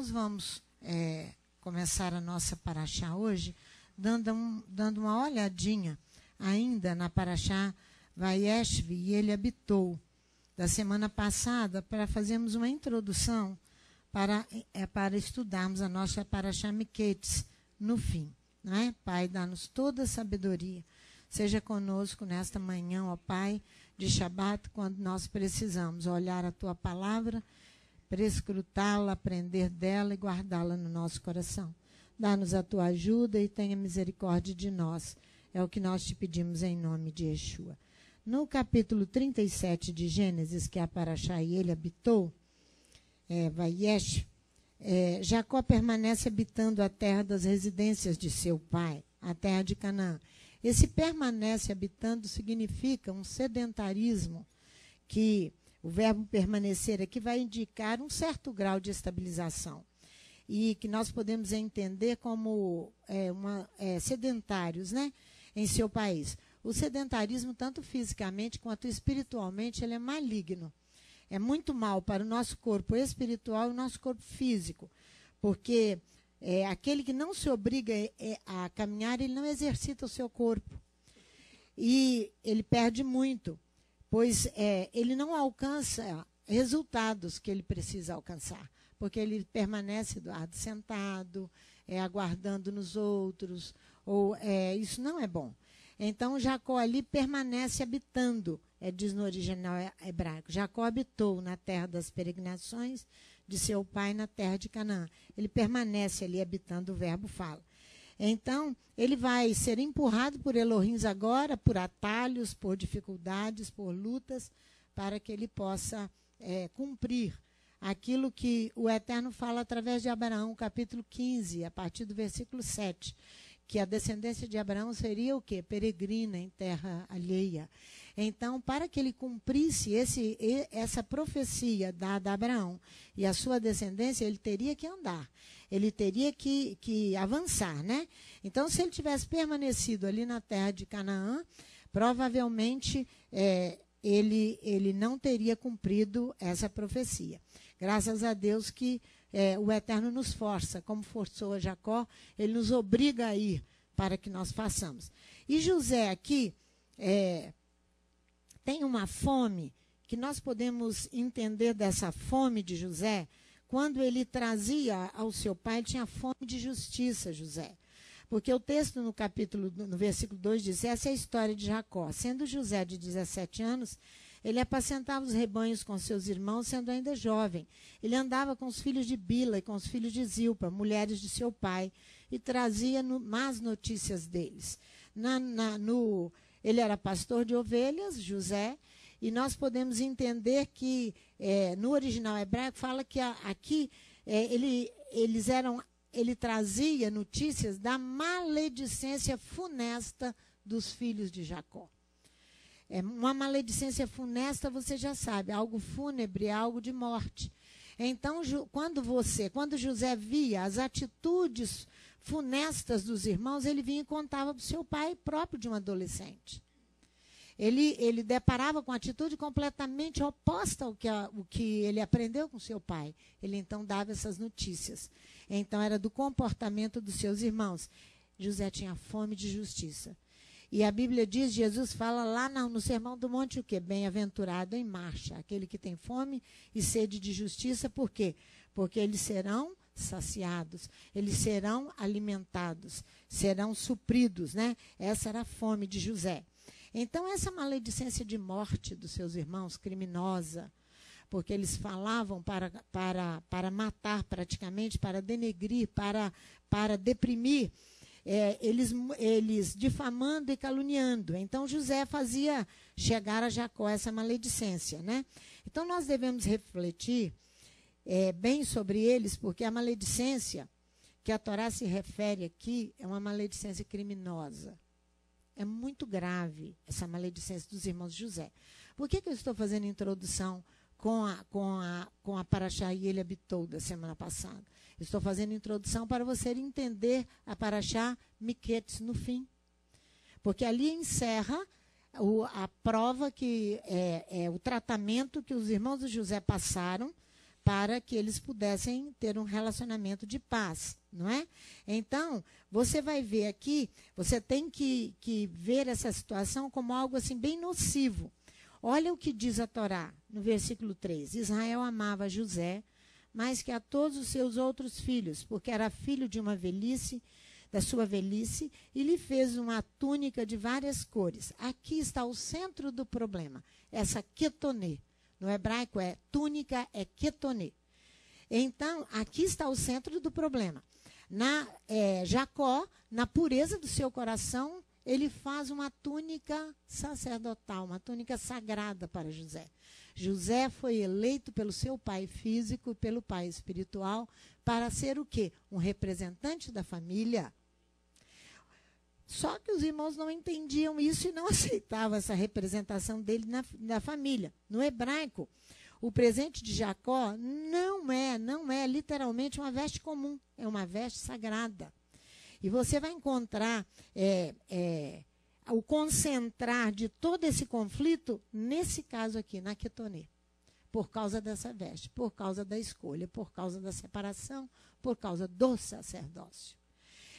nós vamos começar a nossa paraxá hoje, dando uma olhadinha ainda na paraxá Vayeshve, e ele habitou, da semana passada, para fazermos uma introdução para estudarmos a nossa paraxá Miquetes no fim. Não é? Pai, dá-nos toda a sabedoria. Seja conosco nesta manhã, ó Pai, de Shabat, quando nós precisamos olhar a Tua palavra, prescrutá-la, aprender dela e guardá-la no nosso coração. Dá-nos a Tua ajuda e tenha misericórdia de nós. É o que nós te pedimos em nome de Yeshua. No capítulo 37 de Gênesis, que é a paraxá e ele habitou, Vayesh, Jacó permanece habitando a terra das residências de seu pai, a terra de Canaã. Esse permanece habitando significa um sedentarismo, que o verbo permanecer aqui vai indicar um certo grau de estabilização, e que nós podemos entender como sedentários, né, em seu país. O sedentarismo, tanto fisicamente quanto espiritualmente, ele é maligno. É muito mal para o nosso corpo espiritual e o nosso corpo físico, porque aquele que não se obriga a caminhar, ele não exercita o seu corpo. E ele perde muito, pois ele não alcança resultados que ele precisa alcançar, porque ele permanece sentado, aguardando nos outros, isso não é bom. Então, Jacó ali permanece habitando, diz no original hebraico. Jacó habitou na terra das peregrinações de seu pai, na terra de Canaã. Ele permanece ali habitando, o verbo fala. Então, ele vai ser empurrado por Elohim agora, por atalhos, por dificuldades, por lutas, para que ele possa cumprir aquilo que o Eterno fala através de Abraão, capítulo 15, a partir do versículo 7. Que a descendência de Abraão seria o quê? Peregrina em terra alheia. Então, para que ele cumprisse essa profecia dada a Abraão e a sua descendência, ele teria que andar, ele teria que avançar, né? Então, se ele tivesse permanecido ali na terra de Canaã, provavelmente ele não teria cumprido essa profecia. Graças a Deus que o Eterno nos força, como forçou a Jacó, ele nos obriga a ir para que nós façamos. E José aqui tem uma fome, que nós podemos entender dessa fome de José, quando ele trazia ao seu pai, ele tinha fome de justiça, José. Porque o texto no versículo 2 diz, essa é a história de Jacó. Sendo José de 17 anos, ele apacentava os rebanhos com seus irmãos, sendo ainda jovem. Ele andava com os filhos de Bila e com os filhos de Zilpa, mulheres de seu pai, e trazia más notícias deles. Ele era pastor de ovelhas, José, e nós podemos entender que, no original hebraico, fala que aqui ele trazia notícias da maledicência funesta dos filhos de Jacó. Uma maledicência funesta, você já sabe, algo fúnebre, algo de morte. Então, quando José via as atitudes funestas dos irmãos, ele vinha e contava para o seu pai próprio de um adolescente. Ele deparava com atitude completamente oposta ao que ele aprendeu com seu pai. Ele então dava essas notícias. Então, era do comportamento dos seus irmãos. José tinha fome de justiça. E a Bíblia diz, Jesus fala lá no Sermão do Monte o quê? Bem-aventurado em marcha, aquele que tem fome e sede de justiça, por quê? Porque eles serão saciados, eles serão alimentados, serão supridos, né? Essa era a fome de José. Então, essa maledicência de morte dos seus irmãos, criminosa, porque eles falavam para matar praticamente, para denegrir, para deprimir, eles difamando e caluniando. Então, José fazia chegar a Jacó essa maledicência, né? Então, nós devemos refletir bem sobre eles, porque a maledicência que a Torá se refere aqui é uma maledicência criminosa. É muito grave essa maledicência dos irmãos de José. Por que eu estou fazendo a introdução com a paraxá e ele habitou da semana passada? Estou fazendo introdução para você entender a paraxá Miquetes no fim. Porque ali encerra a prova que o tratamento que os irmãos de José passaram para que eles pudessem ter um relacionamento de paz, não é? Então, você vai ver aqui, você tem que ver essa situação como algo assim bem nocivo. Olha o que diz a Torá, no versículo 3. Israel amava José mais que a todos os seus outros filhos, porque era filho de uma velhice, da sua velhice, e lhe fez uma túnica de várias cores. Aqui está o centro do problema, essa ketonê. No hebraico é túnica, é ketonê. Então, aqui está o centro do problema. Jacó, na pureza do seu coração, ele faz uma túnica sacerdotal, uma túnica sagrada para José. José foi eleito pelo seu pai físico e pelo pai espiritual para ser o quê? Um representante da família. Só que os irmãos não entendiam isso e não aceitavam essa representação dele na família. No hebraico, o presente de Jacó não é literalmente uma veste comum, é uma veste sagrada. E você vai encontrar o concentrar de todo esse conflito nesse caso aqui, na ketonê. Por causa dessa veste, por causa da escolha, por causa da separação, por causa do sacerdócio.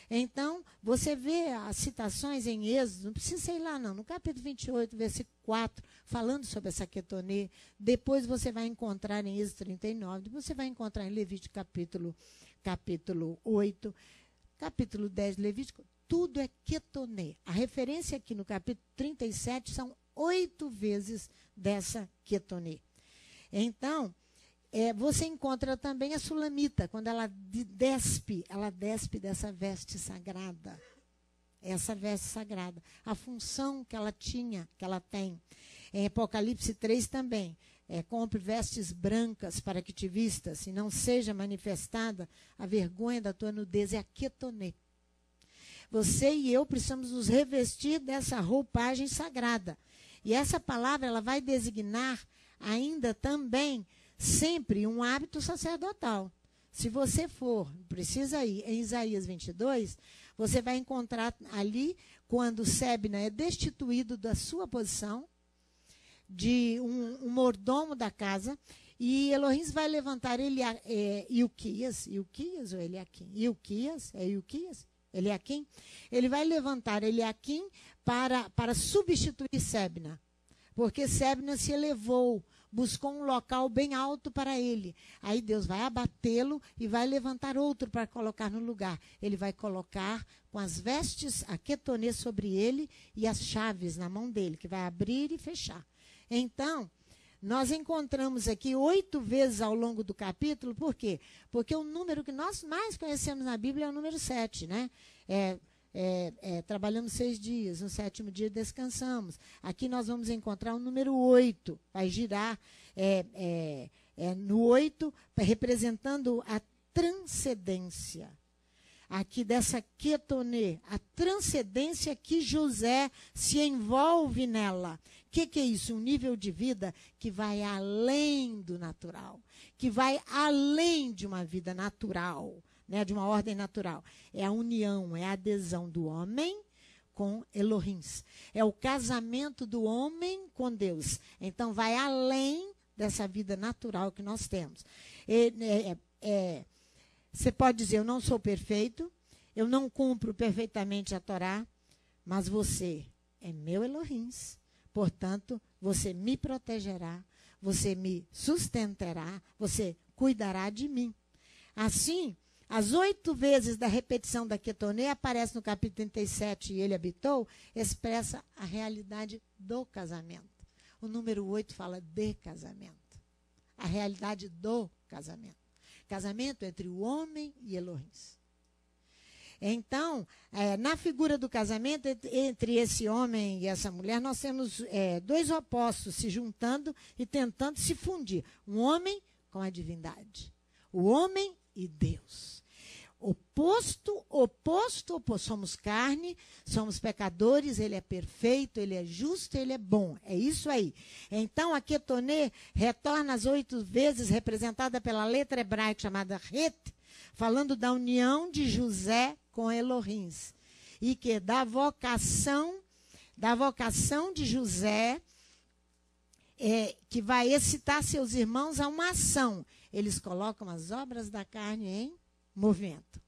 Então, você vê as citações em Êxodo, não precisa ir lá não, no capítulo 28, versículo 4, falando sobre essa ketonê. Depois você vai encontrar em Êxodo 39, depois você vai encontrar em Levítico capítulo 8, capítulo 10 de Levítico, tudo é ketonê. A referência aqui no capítulo 37 são 8 vezes dessa ketonê. Então, você encontra também a sulamita, quando ela despe dessa veste sagrada. Essa veste sagrada. A função que ela tinha, que ela tem. Em Apocalipse 3 também. Compre vestes brancas para que te vistas, e não seja manifestada a vergonha da tua nudez. É a ketonê. Você e eu precisamos nos revestir dessa roupagem sagrada. E essa palavra ela vai designar ainda também sempre um hábito sacerdotal. Se você precisa ir em Isaías 22, você vai encontrar ali quando Sebna é destituído da sua posição de um mordomo da casa, e Elohim vai levantar Ilquias ou Eliaquim? Eliaquim? Ele vai levantar Eliaquim para substituir Sebna, porque Sebna se elevou, buscou um local bem alto para ele. Aí Deus vai abatê-lo e vai levantar outro para colocar no lugar. Ele vai colocar com as vestes, a ketonê sobre ele e as chaves na mão dele, que vai abrir e fechar. Então, nós encontramos aqui 8 vezes ao longo do capítulo, por quê? Porque o número que nós mais conhecemos na Bíblia é o número 7, né? Trabalhamos 6 dias, no 7º dia descansamos. Aqui nós vamos encontrar o número 8, vai girar no 8, representando a transcendência. Aqui dessa ketonê, a transcendência que José se envolve nela. O que é isso? Um nível de vida que vai além do natural, que vai além de uma vida natural, né, de uma ordem natural. É a união, é a adesão do homem com Elohim. É o casamento do homem com Deus. Então, vai além dessa vida natural que nós temos. Você pode dizer, eu não sou perfeito, eu não cumpro perfeitamente a Torá, mas você é meu Elohim. Portanto, você me protegerá, você me sustentará, você cuidará de mim. Assim, as 8 vezes da repetição da ketonê aparece no capítulo 37, e ele habitou, expressa a realidade do casamento. O número 8 fala de casamento. A realidade do casamento. Casamento entre o homem e Elohim. Então, na figura do casamento entre esse homem e essa mulher, nós temos 2 opostos se juntando e tentando se fundir. Um homem com a divindade. O homem e Deus. Oposto. Somos carne, somos pecadores, ele é perfeito, ele é justo, ele é bom. É isso aí. Então, a ketonê retorna às 8 vezes, representada pela letra hebraica chamada Het, falando da união de José com Elohim. E que da vocação de José que vai excitar seus irmãos a uma ação. Eles colocam as obras da carne em movimento,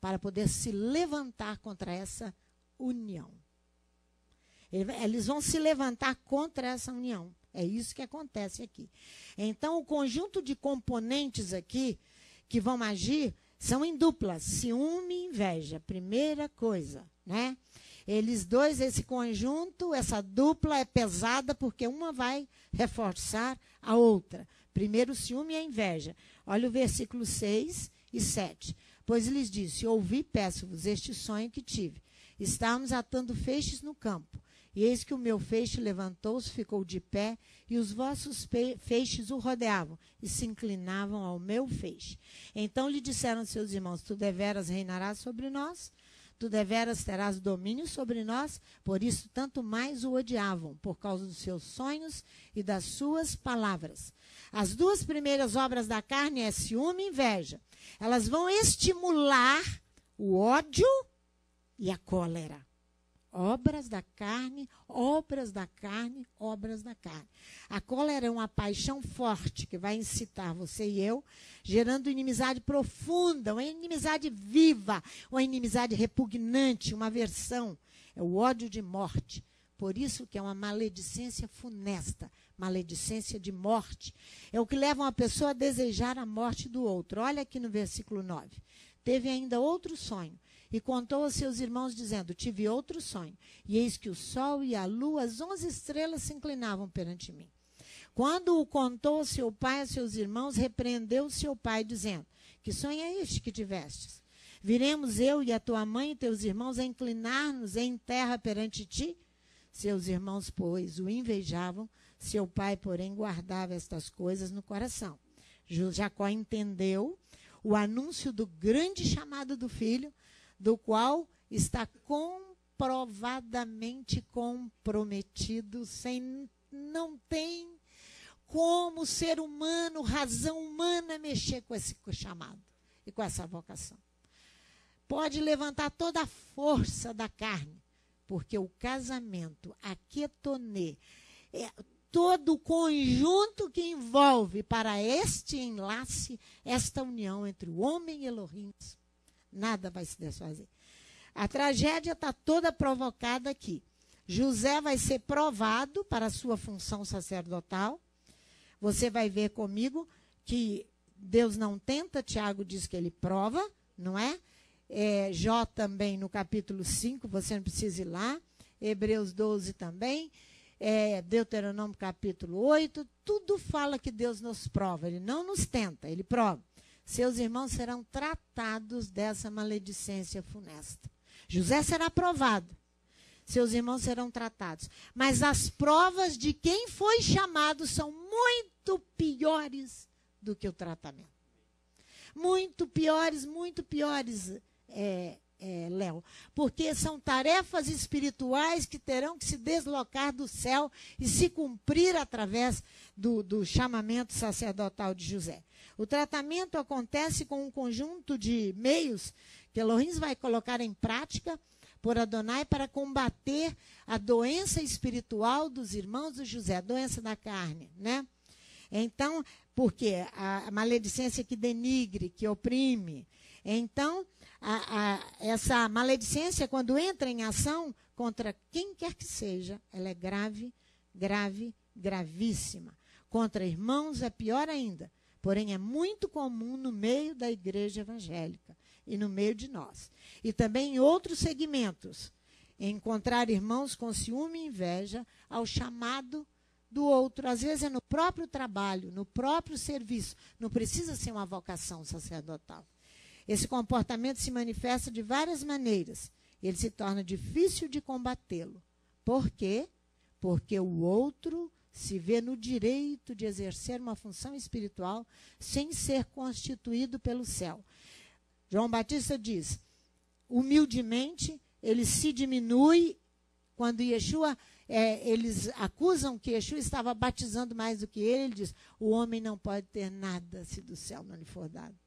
para poder se levantar contra essa união. Eles vão se levantar contra essa união. É isso que acontece aqui. Então, o conjunto de componentes aqui que vão agir são em duplas, ciúme e inveja. Primeira coisa, né? Eles dois, esse conjunto, essa dupla é pesada porque uma vai reforçar a outra. Primeiro o ciúme e a inveja. Olha o versículo 6 e 7. Pois lhes disse, ouvi, peço-vos, este sonho que tive. Estávamos atando feixes no campo. E eis que o meu feixe levantou-se, ficou de pé, e os vossos feixes o rodeavam, e se inclinavam ao meu feixe. Então lhe disseram seus irmãos, tu deveras reinarás sobre nós? Tu deveras terás domínio sobre nós? Por isso tanto mais o odiavam, por causa dos seus sonhos e das suas palavras. As duas primeiras obras da carne é ciúme e inveja. Elas vão estimular o ódio e a cólera. Obras da carne, obras da carne, obras da carne. A cólera é uma paixão forte que vai incitar você e eu, gerando inimizade profunda, uma inimizade viva, uma inimizade repugnante, uma aversão. É o ódio de morte. Por isso que é uma maledicência funesta, maledicência de morte. É o que leva uma pessoa a desejar a morte do outro. Olha aqui no versículo 9. Teve ainda outro sonho. E contou aos seus irmãos, dizendo, tive outro sonho, e eis que o sol e a lua, as 11 estrelas se inclinavam perante mim. Quando o contou ao seu pai e aos seus irmãos, repreendeu o seu pai, dizendo, que sonho é este que tivestes? Viremos eu e a tua mãe e teus irmãos a inclinar-nos em terra perante ti? Seus irmãos, pois, o invejavam, seu pai, porém, guardava estas coisas no coração. Jacó entendeu o anúncio do grande chamado do filho, do qual está comprovadamente comprometido, não tem como ser humano, razão humana, mexer com esse chamado e com essa vocação. Pode levantar toda a força da carne, porque o casamento, a ketonê, todo o conjunto que envolve para este enlace, esta união entre o homem e Elohim, nada vai se desfazer. A tragédia está toda provocada aqui. José vai ser provado para a sua função sacerdotal. Você vai ver comigo que Deus não tenta, Tiago diz que ele prova, não é? Jó também no capítulo 5, você não precisa ir lá. Hebreus 12 também. Deuteronômio capítulo 8, tudo fala que Deus nos prova. Ele não nos tenta, ele prova. Seus irmãos serão tratados dessa maledicência funesta. José será provado. Seus irmãos serão tratados. Mas as provas de quem foi chamado são muito piores do que o tratamento. Muito piores, Léo. Porque são tarefas espirituais que terão que se deslocar do céu e se cumprir através do chamamento sacerdotal de José. O tratamento acontece com um conjunto de meios que Elohim vai colocar em prática por Adonai para combater a doença espiritual dos irmãos de José, a doença da carne, né? Então, porque a maledicência que denigre, que oprime. Então, essa maledicência, quando entra em ação contra quem quer que seja, ela é grave, gravíssima. Contra irmãos é pior ainda. Porém, é muito comum no meio da igreja evangélica e no meio de nós. E também em outros segmentos, encontrar irmãos com ciúme e inveja ao chamado do outro. Às vezes é no próprio trabalho, no próprio serviço. Não precisa ser uma vocação sacerdotal. Esse comportamento se manifesta de várias maneiras. Ele se torna difícil de combatê-lo. Por quê? Porque o outro se vê no direito de exercer uma função espiritual sem ser constituído pelo céu. João Batista diz, humildemente, ele se diminui quando Yeshua, eles acusam que Yeshua estava batizando mais do que ele diz, o homem não pode ter nada se do céu não lhe for dado.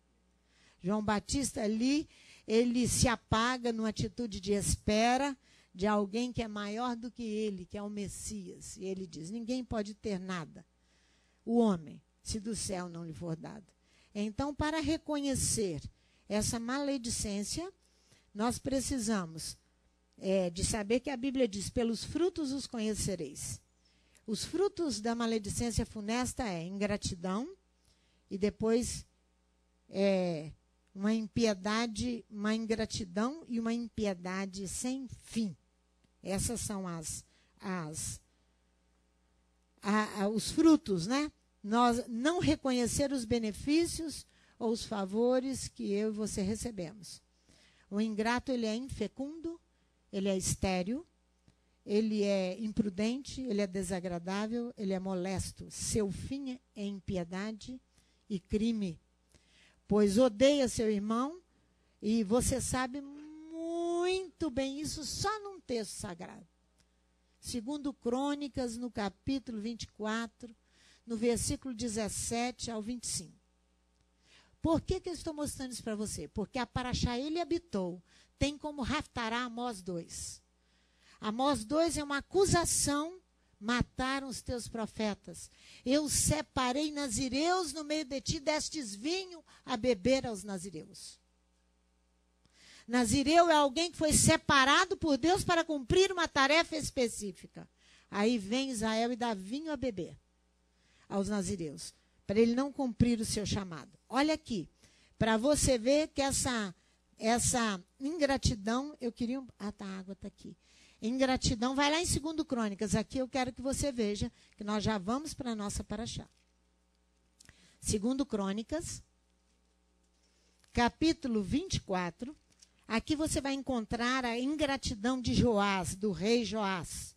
João Batista ali, ele se apaga numa atitude de espera, de alguém que é maior do que ele, que é o Messias. E ele diz, ninguém pode ter nada, o homem, se do céu não lhe for dado. Então, para reconhecer essa maledicência, nós precisamos de saber que a Bíblia diz, pelos frutos os conhecereis. Os frutos da maledicência funesta é ingratidão e depois uma impiedade, uma ingratidão e uma impiedade sem fim. Essas são os frutos, né? Nós não reconhecer os benefícios ou os favores que eu e você recebemos. O ingrato, ele é infecundo, ele é estéril, ele é imprudente, ele é desagradável, ele é molesto. Seu fim é impiedade e crime, pois odeia seu irmão, e você sabe muito bem isso só num texto sagrado. Segundo Crônicas, no capítulo 24, no versículo 17 ao 25. Por que eu estou mostrando isso para você? Porque a Paraxá ele habitou, tem como Haftará Amós 2. Amós 2 é uma acusação, mataram os teus profetas. Eu separei nazireus no meio de ti, destes vinho a beber aos nazireus. Nazireu é alguém que foi separado por Deus para cumprir uma tarefa específica. Aí vem Israel e dá vinho a beber aos nazireus, para ele não cumprir o seu chamado. Olha aqui, para você ver que essa ingratidão, eu queria... a água está aqui. Ingratidão, vai lá em 2 Crônicas, aqui eu quero que você veja, que nós já vamos para a nossa paraxá. 2 Crônicas, capítulo 24, aqui você vai encontrar a ingratidão de Joás, do rei Joás.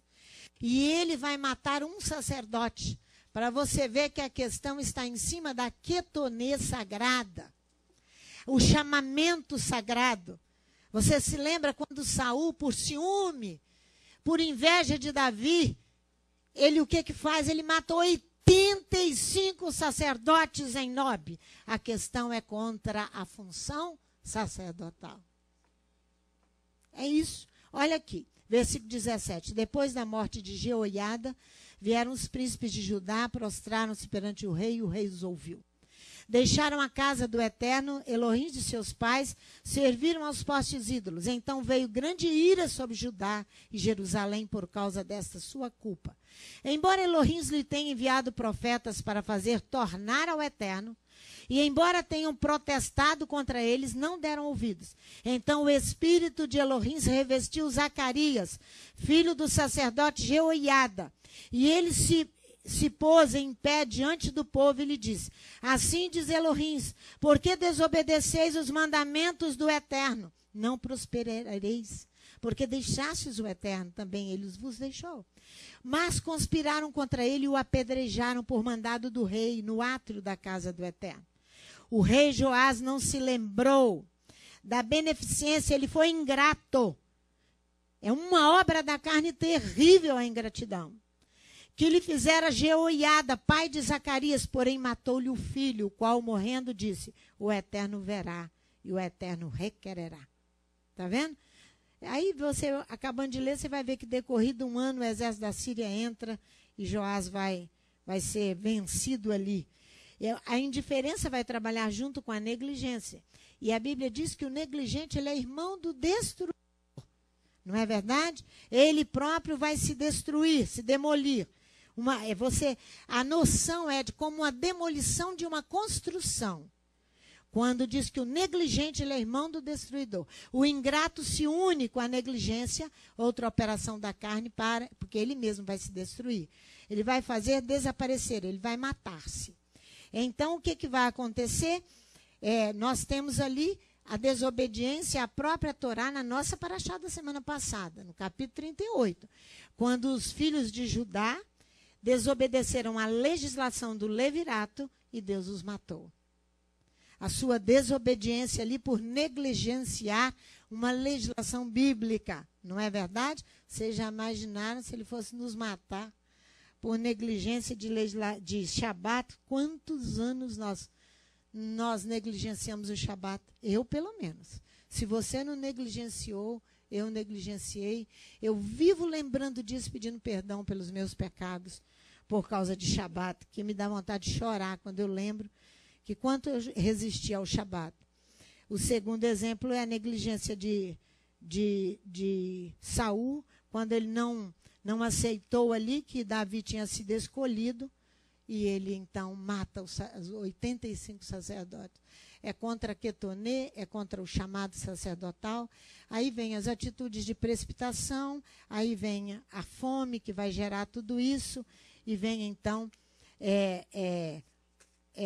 E ele vai matar um sacerdote, para você ver que a questão está em cima da quetonê sagrada, o chamamento sagrado. Você se lembra quando Saul, por ciúme, por inveja de Davi, ele o que faz? Ele mata 85 sacerdotes em Nob. A questão é contra a função sacerdotal. É isso. Olha aqui, versículo 17. Depois da morte de Jeoiada, vieram os príncipes de Judá, prostraram-se perante o rei, e o rei os ouviu. Deixaram a casa do Eterno, Elohim de seus pais, serviram aos postes ídolos. Então veio grande ira sobre Judá e Jerusalém por causa desta sua culpa. Embora Elohim lhe tenha enviado profetas para fazer tornar ao Eterno, e embora tenham protestado contra eles, não deram ouvidos. Então o espírito de Elohim revestiu Zacarias, filho do sacerdote Jeoiada, e ele se pôs em pé diante do povo e lhe disse, assim diz Elohim, por que desobedeceis os mandamentos do Eterno? Não prosperareis, porque deixastes o Eterno, também ele vos deixou. Mas conspiraram contra ele e o apedrejaram por mandado do rei no átrio da casa do Eterno. O rei Joás não se lembrou da beneficência, ele foi ingrato. É uma obra da carne terrível a ingratidão. Que lhe fizera Jeoiada, pai de Zacarias, porém matou-lhe o filho, o qual, morrendo, disse, o Eterno verá e o Eterno requererá. Está vendo? Aí você, acabando de ler, você vai ver que decorrido um ano, o exército da Síria entra e Joás vai ser vencido ali. A indiferença vai trabalhar junto com a negligência. E a Bíblia diz que o negligente ele é irmão do destruidor. Não é verdade? Ele próprio vai se destruir, se demolir. A noção é de como uma demolição de uma construção. Quando diz que o negligente ele é irmão do destruidor. O ingrato se une com a negligência, outra operação da carne, porque ele mesmo vai se destruir. Ele vai fazer desaparecer, ele vai matar-se. Então, o que vai acontecer? Nós temos ali a desobediência à própria Torá na nossa paraxá da semana passada, no capítulo 38, quando os filhos de Judá desobedeceram à legislação do levirato e Deus os matou. A sua desobediência ali por negligenciar uma legislação bíblica, não é verdade? Vocês já imaginaram se ele fosse nos matar por negligência de Shabat? Quantos anos nós negligenciamos o Shabat? Eu, pelo menos. Se você não negligenciou, eu negligenciei. Eu vivo lembrando disso, pedindo perdão pelos meus pecados por causa de Shabat, que me dá vontade de chorar quando eu lembro que quanto eu resisti ao Shabat. O segundo exemplo é a negligência de Saul, quando ele não aceitou ali que Davi tinha sido escolhido, e ele então mata os 85 sacerdotes. É contra Quetoné, é contra o chamado sacerdotal. Aí vem as atitudes de precipitação, aí vem a fome que vai gerar tudo isso, e vem então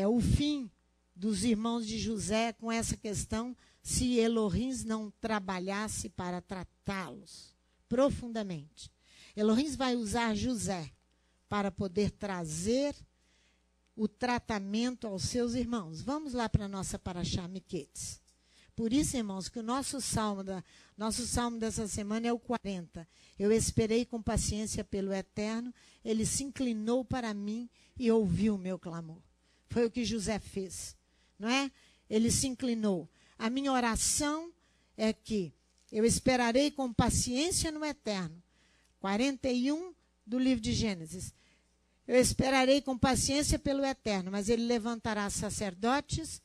o fim dos irmãos de José com essa questão, se Elohim não trabalhasse para tratá-los profundamente. Elohim vai usar José para poder trazer o tratamento aos seus irmãos. Vamos lá para a nossa Parashá Miquetes. Por isso, irmãos, que o nosso salmo dessa semana é o 40. Eu esperei com paciência pelo Eterno, ele se inclinou para mim e ouviu o meu clamor. Foi o que José fez, não é? Ele se inclinou. A minha oração é que eu esperarei com paciência no Eterno. 41 do livro de Gênesis. Eu esperarei com paciência pelo Eterno, mas ele levantará sacerdotes,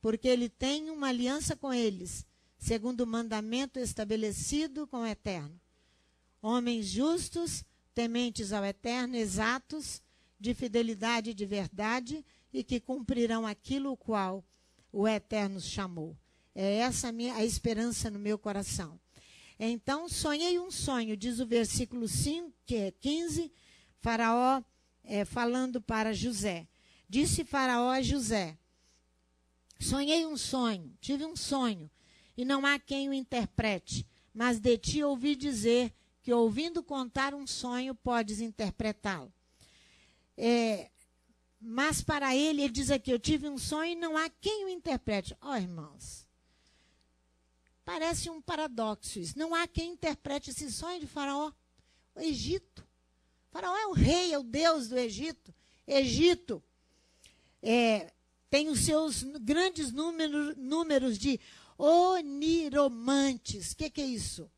porque ele tem uma aliança com eles, segundo o mandamento estabelecido com o Eterno. Homens justos, tementes ao Eterno, exatos, de fidelidade e de verdade, e que cumprirão aquilo o qual o Eterno chamou. É essa a esperança no meu coração. Então, sonhei um sonho, diz o versículo 15, Faraó falando para José. Disse Faraó a José, sonhei um sonho, tive um sonho, e não há quem o interprete, mas de ti ouvi dizer que, ouvindo contar um sonho, podes interpretá-lo. Mas para ele diz aqui, eu tive um sonho e não há quem o interprete. Irmãos, parece um paradoxo isso. Não há quem interprete esse sonho de Faraó. O Egito. Faraó é o rei, é o Deus do Egito. Egito tem os seus grandes números de oniromantes. O que é isso?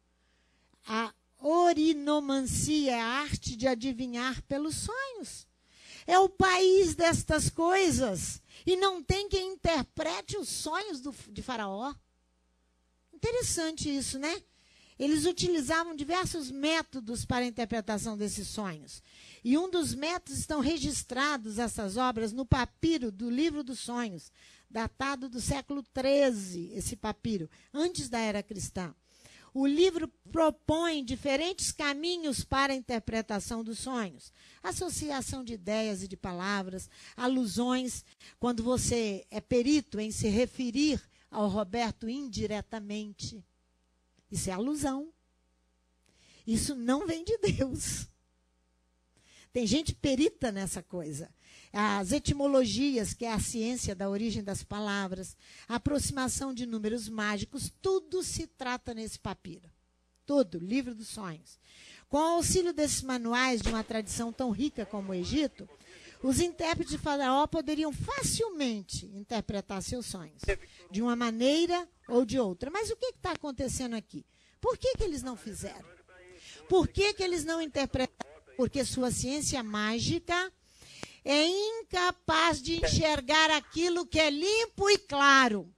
A orinomancia é a arte de adivinhar pelos sonhos. É o país destas coisas. E não tem quem interprete os sonhos de Faraó. Interessante isso, né? Eles utilizavam diversos métodos para a interpretação desses sonhos. E um dos métodos estão registrados, essas obras, no papiro do Livro dos Sonhos, datado do século XIII, esse papiro, antes da era cristã. O livro propõe diferentes caminhos para a interpretação dos sonhos. Associação de ideias e de palavras, alusões, quando você é perito em se referir ao Roberto indiretamente. Isso é alusão. Isso não vem de Deus. Tem gente perita nessa coisa. As etimologias, que é a ciência da origem das palavras, a aproximação de números mágicos, tudo se trata nesse papiro. Tudo, Livro dos Sonhos. Com o auxílio desses manuais de uma tradição tão rica como o Egito, os intérpretes de Faraó poderiam facilmente interpretar seus sonhos, de uma maneira ou de outra. Mas o que está acontecendo aqui? Por que eles não fizeram? Por que eles não interpretaram? Porque sua ciência mágica é incapaz de enxergar aquilo que é limpo e claro.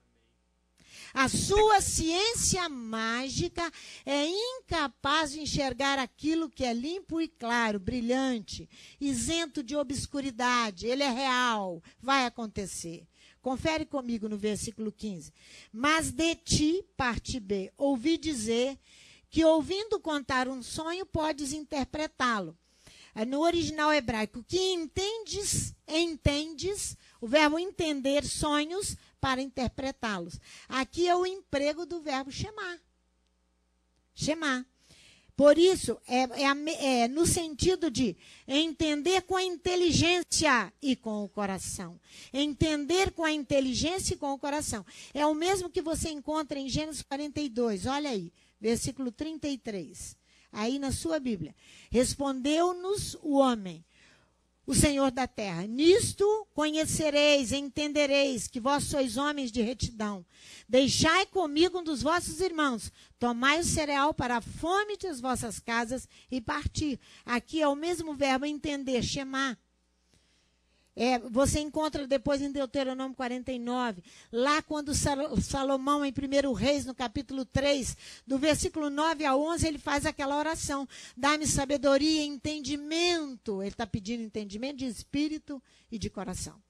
A sua ciência mágica é incapaz de enxergar aquilo que é limpo e claro, brilhante, isento de obscuridade. Ele é real, vai acontecer. Confere comigo no versículo 15. Mas de ti, parte B, ouvi dizer que, ouvindo contar um sonho, podes interpretá-lo. No original hebraico, que entendes, o verbo entender sonhos para interpretá-los. Aqui é o emprego do verbo shemá. Shemá. Por isso, é no sentido de entender com a inteligência e com o coração. Entender com a inteligência e com o coração. É o mesmo que você encontra em Gênesis 42. Olha aí, versículo 33. Aí na sua Bíblia. Respondeu-nos o homem. o Senhor da terra. Nisto conhecereis, entendereis que vós sois homens de retidão. Deixai comigo um dos vossos irmãos, tomai o cereal para a fome das vossas casas e partir. Aqui é o mesmo verbo entender, shemá. Você encontra depois em Deuteronômio 49, lá quando Salomão, em 1 Reis, no capítulo 3, do versículo 9 a 11, ele faz aquela oração. Dá-me sabedoria e entendimento. Ele está pedindo entendimento de espírito e de coração.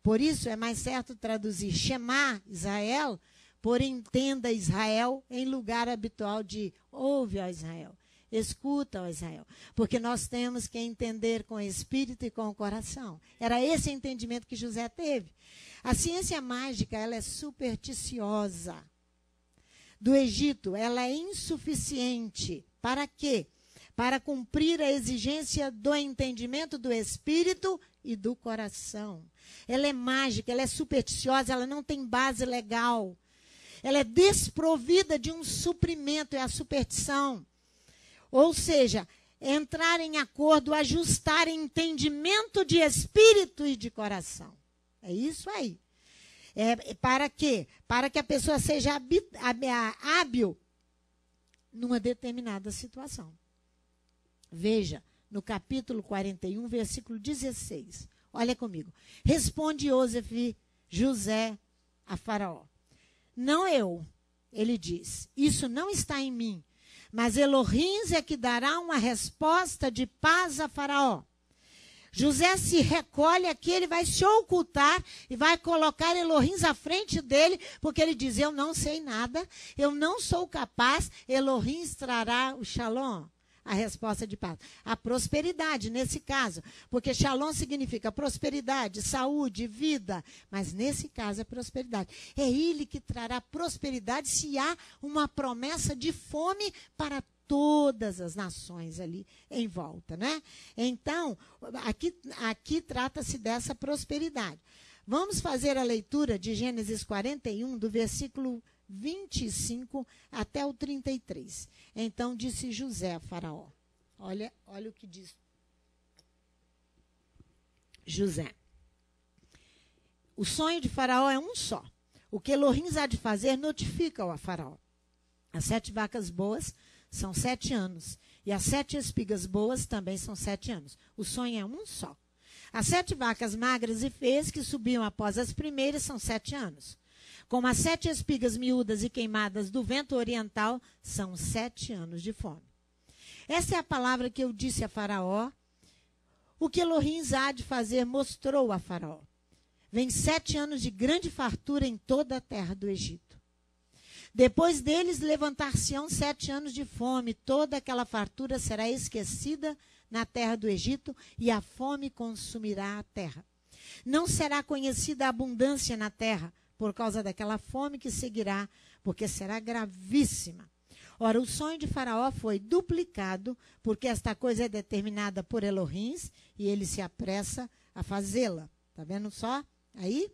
Por isso, é mais certo traduzir Shema, Israel, por entenda Israel, em lugar habitual de ouve, ó Israel. Escuta, ó Israel, porque nós temos que entender com o espírito e com o coração. Era esse entendimento que José teve. A ciência mágica, ela é supersticiosa. Do Egito, ela é insuficiente. Para quê? Para cumprir a exigência do entendimento do espírito e do coração. Ela é mágica, ela é supersticiosa, ela não tem base legal. Ela é desprovida de um suprimento, é a superstição. Ou seja, entrar em acordo, ajustar entendimento de espírito e de coração. É isso aí. Para quê? Para que a pessoa seja hábil numa determinada situação. Veja, no capítulo 41, versículo 16. Olha comigo. Responde José a Faraó. Não eu, ele diz, isso não está em mim. Mas Elohim é que dará uma resposta de paz a Faraó. José se recolhe aqui, ele vai se ocultar e vai colocar Elohim à frente dele, porque ele diz, eu não sei nada, eu não sou capaz, Elohim trará o shalom, a resposta de paz. A prosperidade, nesse caso, porque shalom significa prosperidade, saúde, vida, mas nesse caso é prosperidade. É ele que trará prosperidade se há uma promessa de fome para todas as nações ali em volta, né? Então, aqui trata-se dessa prosperidade. Vamos fazer a leitura de Gênesis 41, do versículo 25 até o 33. Então disse José a Faraó. Olha o que diz José. O sonho de Faraó é um só. O que Elohim há de fazer, notifica-o a Faraó. As 7 vacas boas são 7 anos. E as 7 espigas boas também são 7 anos. O sonho é um só. As 7 vacas magras e feias que subiam após as primeiras são 7 anos. Como as 7 espigas miúdas e queimadas do vento oriental, são 7 anos de fome. Essa é a palavra que eu disse a Faraó. O que Elohim há de fazer mostrou a Faraó. Vem 7 anos de grande fartura em toda a terra do Egito. Depois deles levantar-se-ão 7 anos de fome. Toda aquela fartura será esquecida na terra do Egito e a fome consumirá a terra. Não será conhecida a abundância na terra, por causa daquela fome que seguirá, porque será gravíssima. Ora, o sonho de Faraó foi duplicado, porque esta coisa é determinada por Elohim, e ele se apressa a fazê-la. Está vendo só? Aí,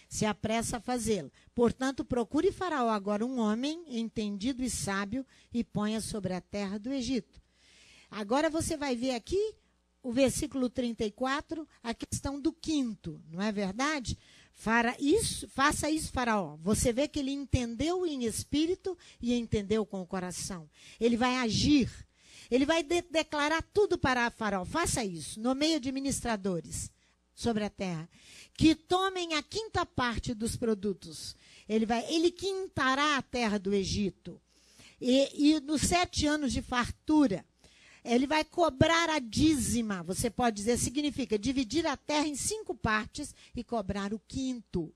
se apressa a fazê-la. Portanto, procure Faraó agora um homem entendido e sábio, e ponha sobre a terra do Egito. Agora você vai ver aqui, o versículo 34, a questão do quinto, não é verdade? Faça isso, Faraó. Você vê que ele entendeu em espírito e entendeu com o coração. Ele vai agir. Ele vai declarar tudo para Faraó. Faça isso. Nomeie administradores sobre a terra. Que tomem a 5ª parte dos produtos. Ele quintará a terra do Egito. E nos 7 anos de fartura, ele vai cobrar a dízima, você pode dizer, significa dividir a terra em 5 partes e cobrar o 5º.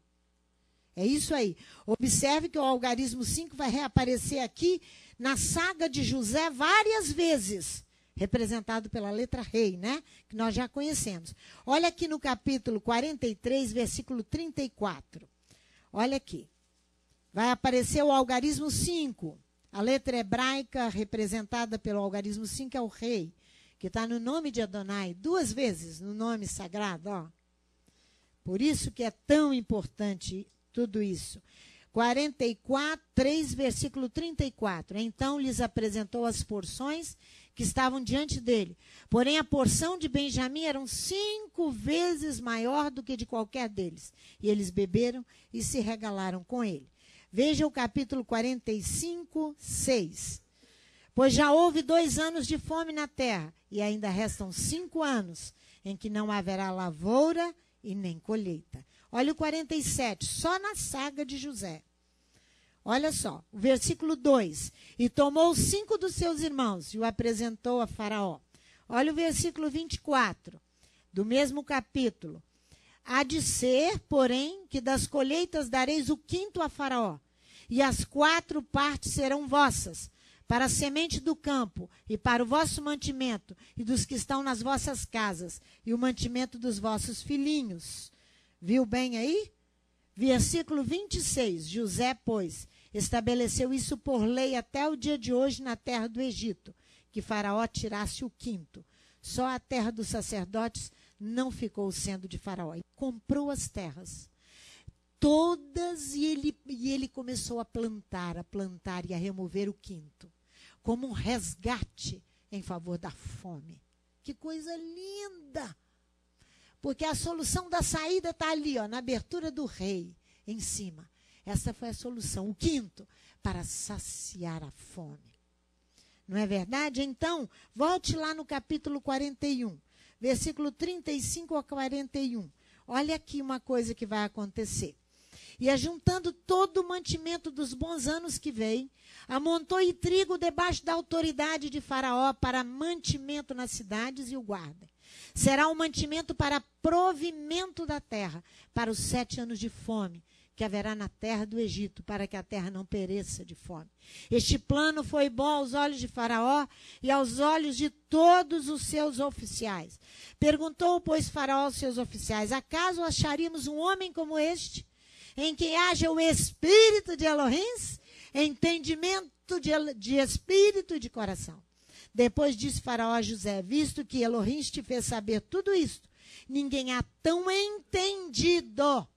É isso aí. Observe que o algarismo 5 vai reaparecer aqui na saga de José várias vezes, representado pela letra rei, né? Que nós já conhecemos. Olha aqui no capítulo 43, versículo 34. Olha aqui. Vai aparecer o algarismo 5. A letra hebraica representada pelo algarismo 5 é o rei, que está no nome de Adonai, 2 vezes no nome sagrado. Ó. Por isso que é tão importante tudo isso. 44, 3, versículo 34. Então lhes apresentou as porções que estavam diante dele. Porém, a porção de Benjamim era 5 vezes maior do que de qualquer deles. E eles beberam e se regalaram com ele. Veja o capítulo 45, 6. Pois já houve 2 anos de fome na terra, e ainda restam 5 anos, em que não haverá lavoura e nem colheita. Olha o 47, só na saga de José. Olha só, o versículo 2. E tomou 5 dos seus irmãos e o apresentou a Faraó. Olha o versículo 24, do mesmo capítulo. Há de ser, porém, que das colheitas dareis o 5º a Faraó, e as 4 partes serão vossas, para a semente do campo, e para o vosso mantimento, e dos que estão nas vossas casas, e o mantimento dos vossos filhinhos. Viu bem aí? Versículo 26, José, pois, estabeleceu isso por lei até o dia de hoje na terra do Egito, que Faraó tirasse o 5º. Só a terra dos sacerdotes não ficou sendo de Faraó. E comprou as terras todas e ele começou a plantar e a remover o 5º, como um resgate em favor da fome. Que coisa linda! Porque a solução da saída está ali, ó, na abertura do rei, em cima. Essa foi a solução, o 5º, para saciar a fome. Não é verdade? Então, volte lá no capítulo 41, versículo 35 a 41. Olha aqui uma coisa que vai acontecer. E ajuntando todo o mantimento dos bons anos que vem, amontoe trigo debaixo da autoridade de Faraó para mantimento nas cidades e o guarda. Será um mantimento para provimento da terra, para os 7 anos de fome que haverá na terra do Egito, para que a terra não pereça de fome. Este plano foi bom aos olhos de Faraó e aos olhos de todos os seus oficiais. Perguntou, pois, Faraó aos seus oficiais: acaso acharíamos um homem como este, em quem haja o espírito de Elohim, entendimento de espírito e de coração? Depois disse Faraó a José: visto que Elohim te fez saber tudo isto, ninguém há tão entendido,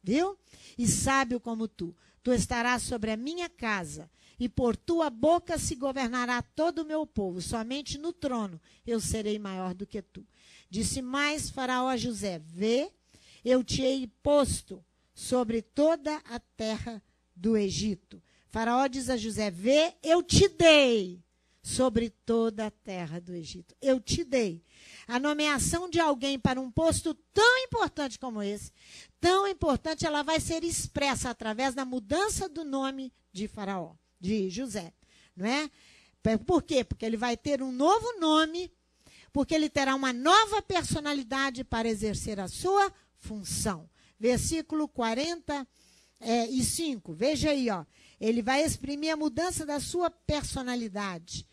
viu? E sábio como tu. Tu estarás sobre a minha casa, e por tua boca se governará todo o meu povo. Somente no trono eu serei maior do que tu. Disse mais Faraó a José: vê, eu te hei posto sobre toda a terra do Egito. Faraó diz a José: vê, eu te dei sobre toda a terra do Egito. Eu te dei. A nomeação de alguém para um posto tão importante como esse, tão importante, ela vai ser expressa através da mudança do nome de Faraó, de José, não é? Por quê? Porque ele vai ter um novo nome, porque ele terá uma nova personalidade para exercer a sua função. Versículo 45, veja aí, ó. Ele vai exprimir a mudança da sua personalidade.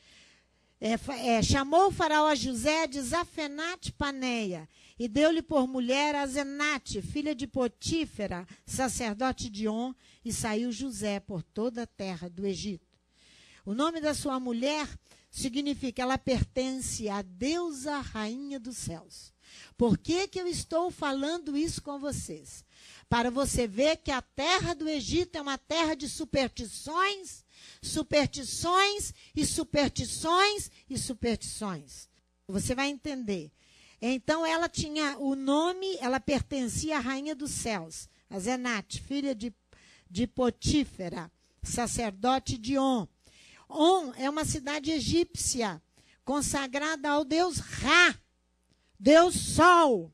Chamou o Faraó a José de Zafenate Paneia e deu-lhe por mulher a Zenate, filha de Potífera, sacerdote de On, e saiu José por toda a terra do Egito. O nome da sua mulher significa: ela pertence à deusa rainha dos céus. Por que eu estou falando isso com vocês? Para você ver que a terra do Egito é uma terra de superstições, superstições e superstições e superstições. Você vai entender. Então, ela tinha o nome, ela pertencia à rainha dos céus, a Zenate, filha de Potífera, sacerdote de On. On é uma cidade egípcia, consagrada ao deus Ra, Deus Sol.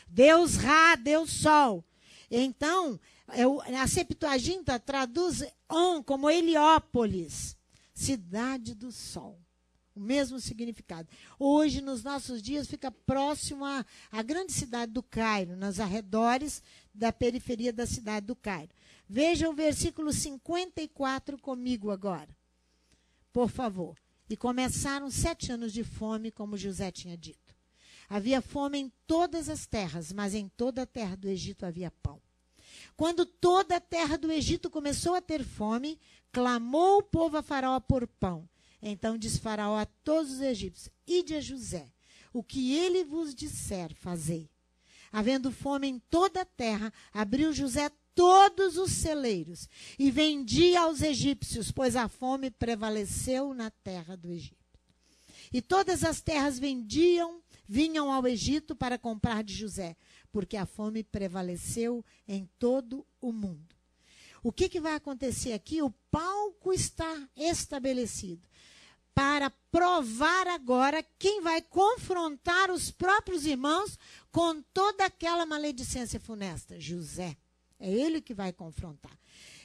Deus Ra, Deus Sol. Então, a Septuaginta traduz On como Heliópolis, cidade do sol. O mesmo significado. Hoje, nos nossos dias, fica próximo à grande cidade do Cairo, nos arredores da periferia da cidade do Cairo. Veja o versículo 54 comigo agora, por favor. E começaram 7 anos de fome, como José tinha dito. Havia fome em todas as terras, mas em toda a terra do Egito havia pão. Quando toda a terra do Egito começou a ter fome, clamou o povo a Faraó por pão. Então disse Faraó a todos os egípcios: ide a José, o que ele vos disser, fazei. Havendo fome em toda a terra, abriu José todos os celeiros e vendia aos egípcios, pois a fome prevaleceu na terra do Egito. E todas as terras vinham ao Egito para comprar de José, porque a fome prevaleceu em todo o mundo. O que vai acontecer aqui? O palco está estabelecido para provar agora quem vai confrontar os próprios irmãos com toda aquela maledicência funesta. José. É ele que vai confrontar.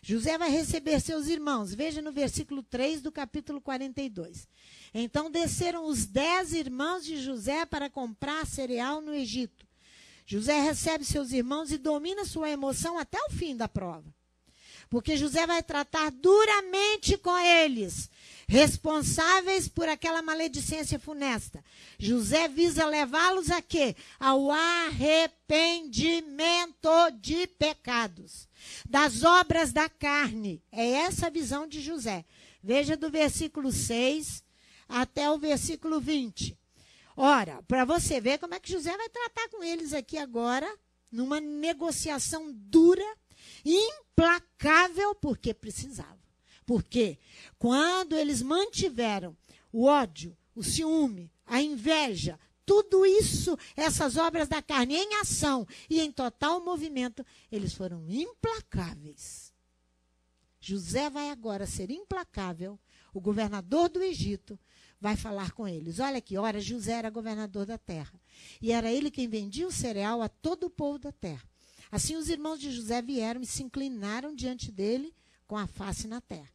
José vai receber seus irmãos. Veja no versículo 3 do capítulo 42. Então desceram os 10 irmãos de José para comprar cereal no Egito. José recebe seus irmãos e domina sua emoção até o fim da prova. Porque José vai tratar duramente com eles, responsáveis por aquela maledicência funesta. José visa levá-los a quê? Ao arrependimento de pecados, das obras da carne. É essa a visão de José. Veja do versículo 6 até o versículo 20. Ora, para você ver como é que José vai tratar com eles aqui agora, numa negociação dura, implacável, porque precisava. Porque quando eles mantiveram o ódio, o ciúme, a inveja, tudo isso, essas obras da carne em ação e em total movimento, eles foram implacáveis. José vai agora ser implacável, o governador do Egito vai falar com eles. Olha aqui, ora, José era governador da terra, e era ele quem vendia o cereal a todo o povo da terra. Assim os irmãos de José vieram e se inclinaram diante dele com a face na terra.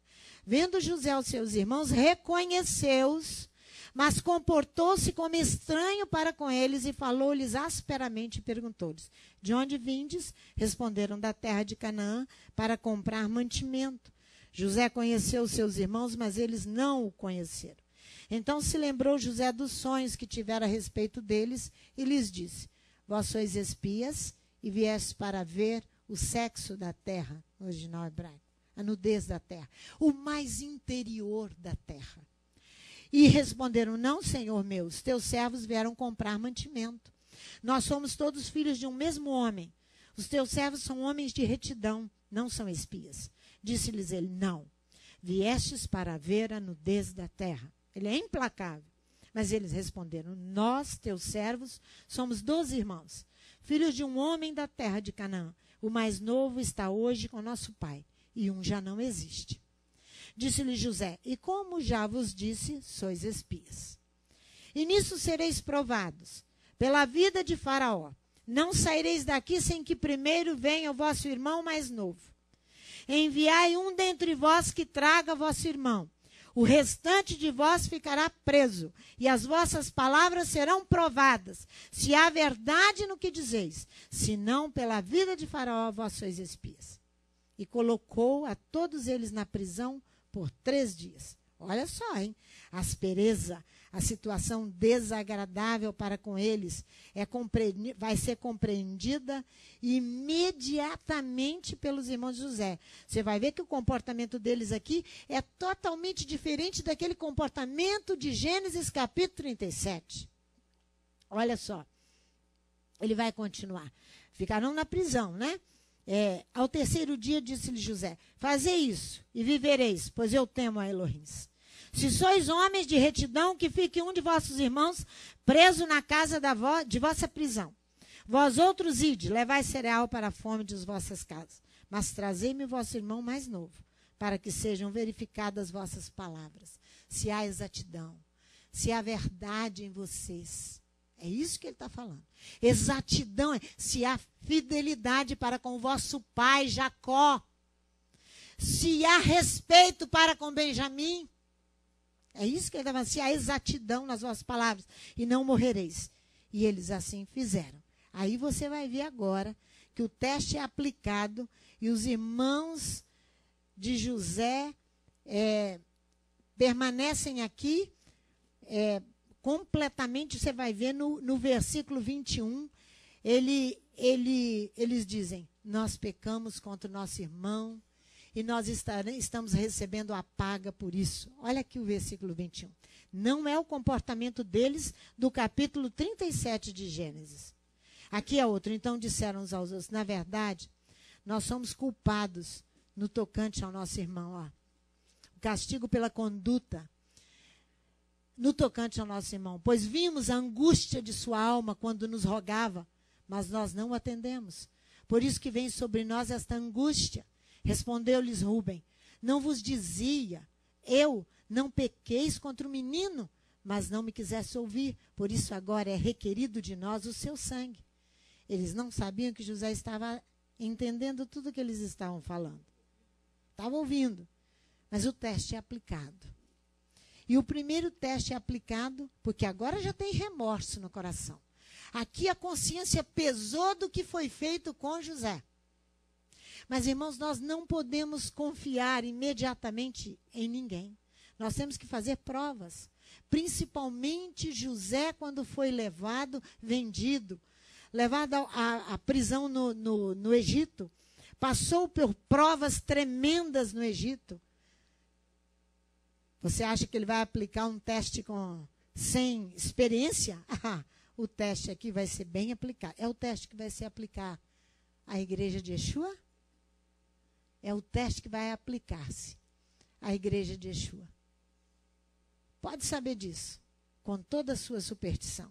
Vendo José os seus irmãos, reconheceu-os, mas comportou-se como estranho para com eles e falou-lhes asperamente e perguntou-lhes: de onde vindes? Responderam: da terra de Canaã, para comprar mantimento. José conheceu os seus irmãos, mas eles não o conheceram. Então se lembrou José dos sonhos que tivera a respeito deles e lhes disse: vós sois espias e vieste para ver o sexo da terra, no original hebraico, a nudez da terra, o mais interior da terra. E responderam: não, senhor meu, os teus servos vieram comprar mantimento. Nós somos todos filhos de um mesmo homem. Os teus servos são homens de retidão, não são espias. Disse-lhes ele: não, viestes para ver a nudez da terra. Ele é implacável. Mas eles responderam: nós, teus servos, somos 12 irmãos, filhos de um homem da terra de Canaã. O mais novo está hoje com nosso pai, e um já não existe. Disse-lhe José: e como já vos disse, sois espias. E nisso sereis provados, pela vida de Faraó. Não saireis daqui sem que primeiro venha o vosso irmão mais novo. Enviai um dentre vós que traga vosso irmão. O restante de vós ficará preso, e as vossas palavras serão provadas, se há verdade no que dizeis. Se não, pela vida de Faraó, vós sois espias. E colocou a todos eles na prisão por 3 dias. Olha só, hein? A aspereza, a situação desagradável para com eles vai ser compreendida imediatamente pelos irmãos de José. Você vai ver que o comportamento deles aqui é totalmente diferente daquele comportamento de Gênesis capítulo 37. Olha só, ele vai continuar. Ficarão na prisão, né? Ao 3º dia disse-lhe José: fazei isso e vivereis, pois eu temo a Elohim. Se sois homens de retidão, que fique um de vossos irmãos preso na casa de vossa prisão. Vós outros ide, levai cereal para a fome de vossas casas. Mas trazei-me vosso irmão mais novo, para que sejam verificadas vossas palavras. Se há exatidão, se há verdade em vocês. É isso que ele está falando. Exatidão, se há fidelidade para com o vosso pai Jacó. Se há respeito para com Benjamim. É isso que ele está falando. Se há exatidão nas vossas palavras, e não morrereis. E eles assim fizeram. Aí você vai ver agora que o teste é aplicado e os irmãos de José permanecem aqui completamente. Você vai ver no versículo 21, eles dizem: nós pecamos contra o nosso irmão e nós estamos recebendo a paga por isso. Olha aqui o versículo 21. Não é o comportamento deles do capítulo 37 de Gênesis. Aqui é outro. Então disseram uns aos outros: na verdade, nós somos culpados no tocante ao nosso irmão. Ó. O castigo pela conduta no tocante ao nosso irmão. Pois vimos a angústia de sua alma quando nos rogava, mas nós não o atendemos. Por isso que vem sobre nós esta angústia. Respondeu-lhes Rúben, não vos dizia, eu não pequeis contra o menino, mas não me quisesse ouvir, por isso agora é requerido de nós o seu sangue. Eles não sabiam que José estava entendendo tudo o que eles estavam falando. Estava ouvindo, mas o teste é aplicado. E o primeiro teste é aplicado, porque agora já tem remorso no coração. Aqui a consciência pesou do que foi feito com José. Mas, irmãos, nós não podemos confiar imediatamente em ninguém. Nós temos que fazer provas. Principalmente José, quando foi levado, vendido, levado à prisão no Egito. Passou por provas tremendas no Egito. Você acha que ele vai aplicar um teste sem experiência? O teste aqui vai ser bem aplicado. É o teste que vai ser aplicar à igreja de Yeshua? É o teste que vai aplicar-se à igreja de Yeshua. Pode saber disso, com toda a sua superstição.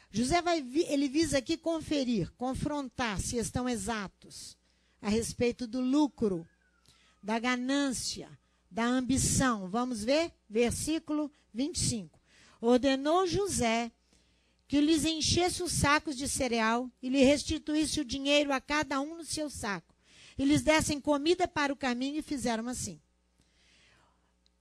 José ele visa aqui conferir, confrontar se estão exatos a respeito do lucro, da ganância, da ambição. Vamos ver? Versículo 25. Ordenou José que lhes enchesse os sacos de cereal e lhe restituísse o dinheiro a cada um no seu saco. E lhes dessem comida para o caminho e fizeram assim.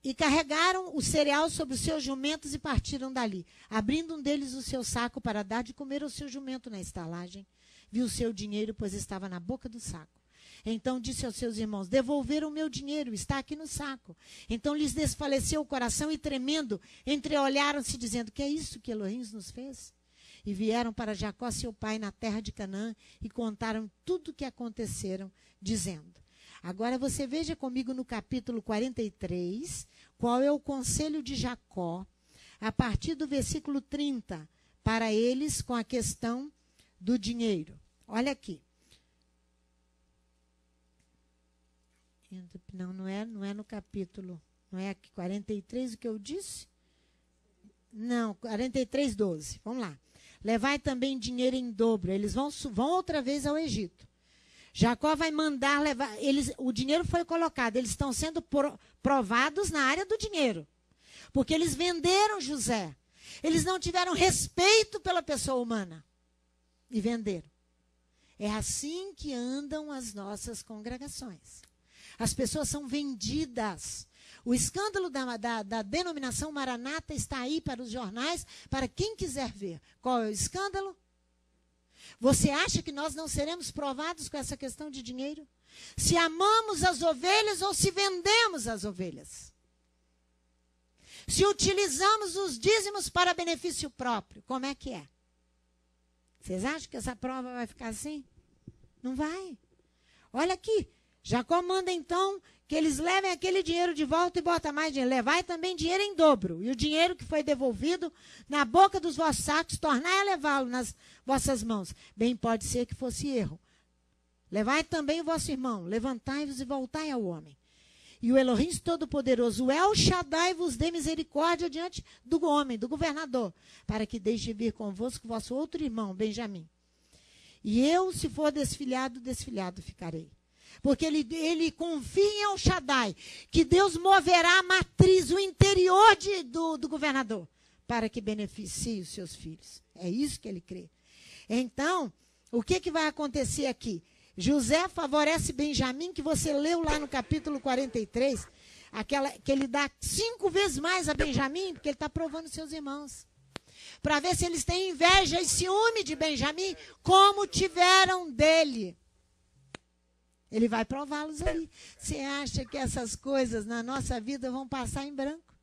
E carregaram o cereal sobre os seus jumentos e partiram dali. Abrindo um deles o seu saco para dar de comer ao seu jumento na estalagem, viu o seu dinheiro, pois estava na boca do saco. Então disse aos seus irmãos, devolveram o meu dinheiro, está aqui no saco. Então lhes desfaleceu o coração e tremendo, entreolharam-se dizendo, que é isso que Elohim nos fez? E vieram para Jacó, seu pai, na terra de Canaã, e contaram tudo o que aconteceram, dizendo. Agora você veja comigo no capítulo 43, qual é o conselho de Jacó, a partir do versículo 30, para eles com a questão do dinheiro. Olha aqui. Não é no capítulo, não é aqui 43 o que eu disse? Não, 43, 12. Vamos lá. Levai também dinheiro em dobro. Eles vão outra vez ao Egito. Jacó vai mandar levar. O dinheiro foi colocado. Eles estão sendo provados na área do dinheiro. Porque eles venderam José. Eles não tiveram respeito pela pessoa humana. E venderam. É assim que andam as nossas congregações. As pessoas são vendidas. O escândalo da denominação Maranata está aí para os jornais, para quem quiser ver. Qual é o escândalo? Você acha que nós não seremos provados com essa questão de dinheiro? Se amamos as ovelhas ou se vendemos as ovelhas? Se utilizamos os dízimos para benefício próprio, como é que é? Vocês acham que essa prova vai ficar assim? Não vai. Olha aqui. Jacó manda então que eles levem aquele dinheiro de volta e bota mais dinheiro. Levai também dinheiro em dobro. E o dinheiro que foi devolvido na boca dos vossos sacos, tornai a levá-lo nas vossas mãos. Bem pode ser que fosse erro. Levai também o vosso irmão. Levantai-vos e voltai ao homem. E o Elohim Todo-Poderoso, o El Shaddai, vos dê misericórdia diante do homem, do governador, para que deixe vir convosco o vosso outro irmão, Benjamim. E eu, se for desfilhado, desfilhado ficarei. Porque ele confia em El Shaddai, que Deus moverá a matriz, o interior do governador, para que beneficie os seus filhos. É isso que ele crê. Então, o que vai acontecer aqui? José favorece Benjamim, que você leu lá no capítulo 43, que ele dá 5 vezes mais a Benjamim, porque ele está provando seus irmãos. Para ver se eles têm inveja e ciúme de Benjamim, como tiveram dele. Ele vai prová-los ali. Você acha que essas coisas na nossa vida vão passar em branco?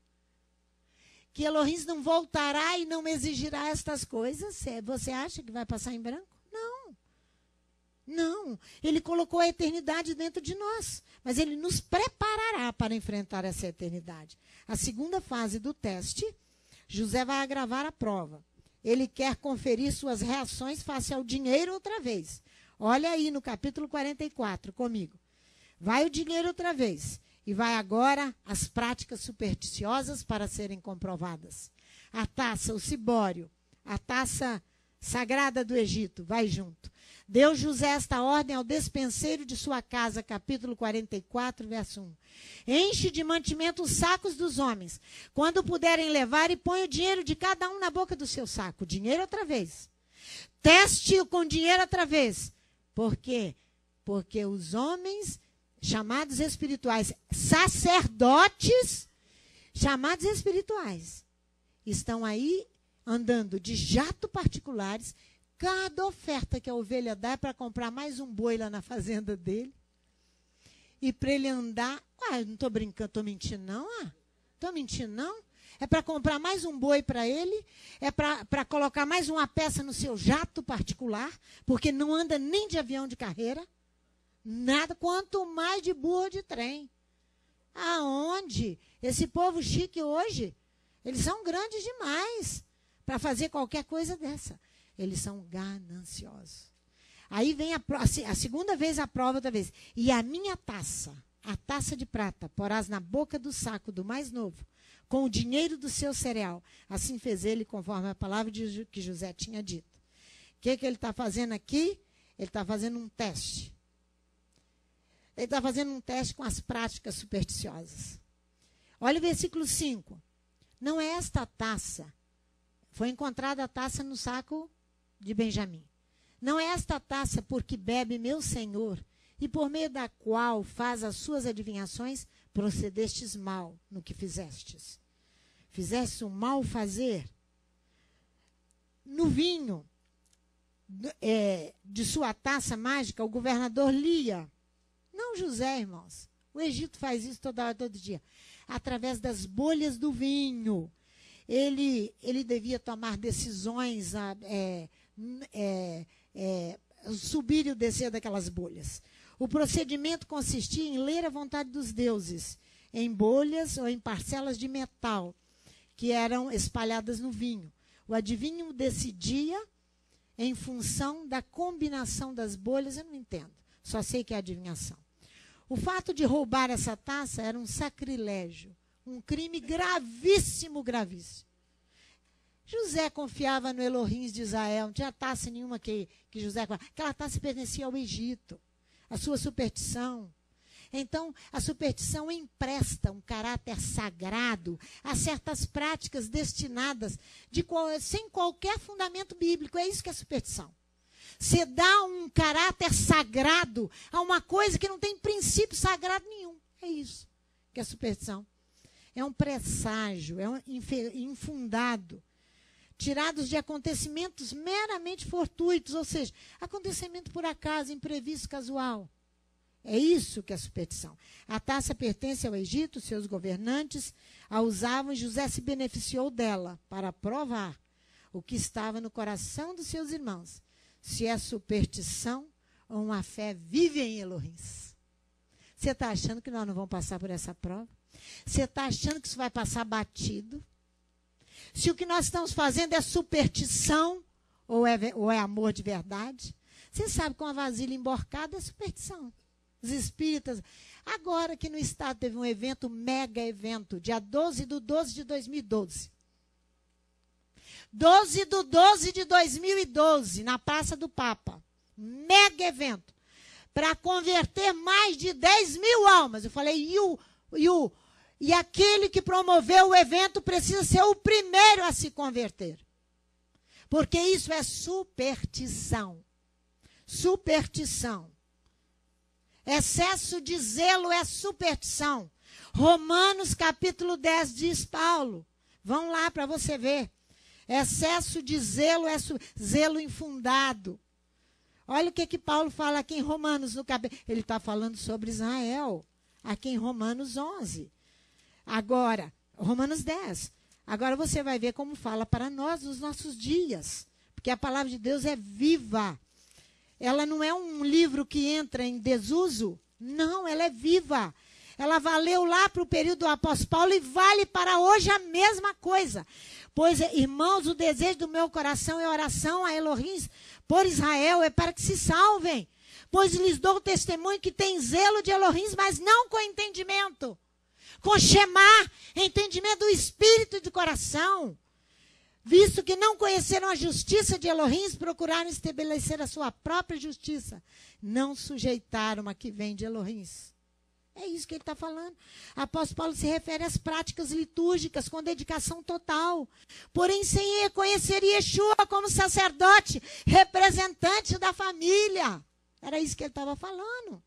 Que Elohim não voltará e não exigirá estas coisas? Você acha que vai passar em branco? Não. Não. Ele colocou a eternidade dentro de nós. Mas ele nos preparará para enfrentar essa eternidade. A segunda fase do teste, José vai agravar a prova. Ele quer conferir suas reações face ao dinheiro outra vez. Olha aí no capítulo 44 comigo. Vai o dinheiro outra vez. E vai agora as práticas supersticiosas para serem comprovadas. A taça, o cibório, a taça sagrada do Egito, vai junto. Deu José esta ordem ao despenseiro de sua casa, capítulo 44, verso 1. Enche de mantimento os sacos dos homens, quando puderem levar, e põe o dinheiro de cada um na boca do seu saco. Dinheiro outra vez. Teste com dinheiro outra vez. Por quê? Porque os homens chamados espirituais, sacerdotes chamados espirituais, estão aí andando de jato particulares. Cada oferta que a ovelha dá é para comprar mais um boi lá na fazenda dele. E para ele andar... eu não estou brincando, estou mentindo não? Estou mentindo não? É para comprar mais um boi para ele, é para colocar mais uma peça no seu jato particular, porque não anda nem de avião de carreira, nada, quanto mais de burro de trem. Aonde? Esse povo chique hoje, eles são grandes demais para fazer qualquer coisa dessa. Eles são gananciosos. Aí vem a segunda vez a prova outra vez. E a minha taça, a taça de prata, porás na boca do saco do mais novo, com o dinheiro do seu cereal. Assim fez ele, conforme a palavra que José tinha dito. O que ele está fazendo aqui? Ele está fazendo um teste. Ele está fazendo um teste com as práticas supersticiosas. Olha o versículo 5. Não é esta taça. Foi encontrada a taça no saco de Benjamim. Não é esta taça porque bebe meu senhor, e por meio da qual faz as suas adivinhações, procedestes mal no que fizestes. Fizeste um mal fazer. No vinho de sua taça mágica, o governador lia. Não José, irmãos. O Egito faz isso toda hora, todo dia. Através das bolhas do vinho. Ele devia tomar decisões, subir e descer daquelas bolhas. O procedimento consistia em ler a vontade dos deuses, em bolhas ou em parcelas de metal, que eram espalhadas no vinho. O adivinho decidia em função da combinação das bolhas, eu não entendo, só sei que é adivinhação. O fato de roubar essa taça era um sacrilégio, um crime gravíssimo, gravíssimo. José confiava no Elohim de Israel, não tinha taça nenhuma que José... Aquela taça pertencia ao Egito, a sua superstição. Então, a superstição empresta um caráter sagrado a certas práticas destinadas sem qualquer fundamento bíblico. É isso que é superstição. Você dá um caráter sagrado a uma coisa que não tem princípio sagrado nenhum. É isso que é superstição. É um presságio, é um infundado, tirados de acontecimentos meramente fortuitos, ou seja, acontecimento por acaso, imprevisto, casual. É isso que é superstição. A taça pertence ao Egito, seus governantes a usavam e José se beneficiou dela para provar o que estava no coração dos seus irmãos. Se é superstição ou uma fé vive em Elohim. Você está achando que nós não vamos passar por essa prova? Você está achando que isso vai passar batido? Se o que nós estamos fazendo é superstição ou é amor de verdade? Você sabe que uma vasilha emborcada é superstição. Os espíritas... Agora aqui no estado teve um evento, mega evento, dia 12/12 de 2012. 12/12 de 2012, na Praça do Papa. Mega evento. Para converter mais de 10 mil almas. Eu falei, e aquele que promoveu o evento precisa ser o primeiro a se converter. Porque isso é superstição. Superstição. Excesso de zelo é superstição. Romanos capítulo 10 diz Paulo. Vão lá para você ver. Excesso de zelo é zelo infundado. Olha o que Paulo fala aqui em Romanos. Ele está falando sobre Israel. Aqui em Romanos 11. Agora, Romanos 10. Agora você vai ver como fala para nós nos nossos dias. Porque a palavra de Deus é viva. Ela não é um livro que entra em desuso. Não, ela é viva. Ela valeu lá para o período do apóstolo Paulo e vale para hoje a mesma coisa. Pois, irmãos, o desejo do meu coração é oração a Elohim por Israel é para que se salvem. Pois lhes dou testemunho que tem zelo de Elohim, mas não com entendimento. Com Shemá, entendimento do espírito e do coração. Visto que não conheceram a justiça de Elohim, procuraram estabelecer a sua própria justiça. Não sujeitaram a que vem de Elohim. É isso que ele está falando. Apóstolo Paulo se refere às práticas litúrgicas com dedicação total. Porém, sem reconhecer Yeshua como sacerdote, representante da família. Era isso que ele estava falando.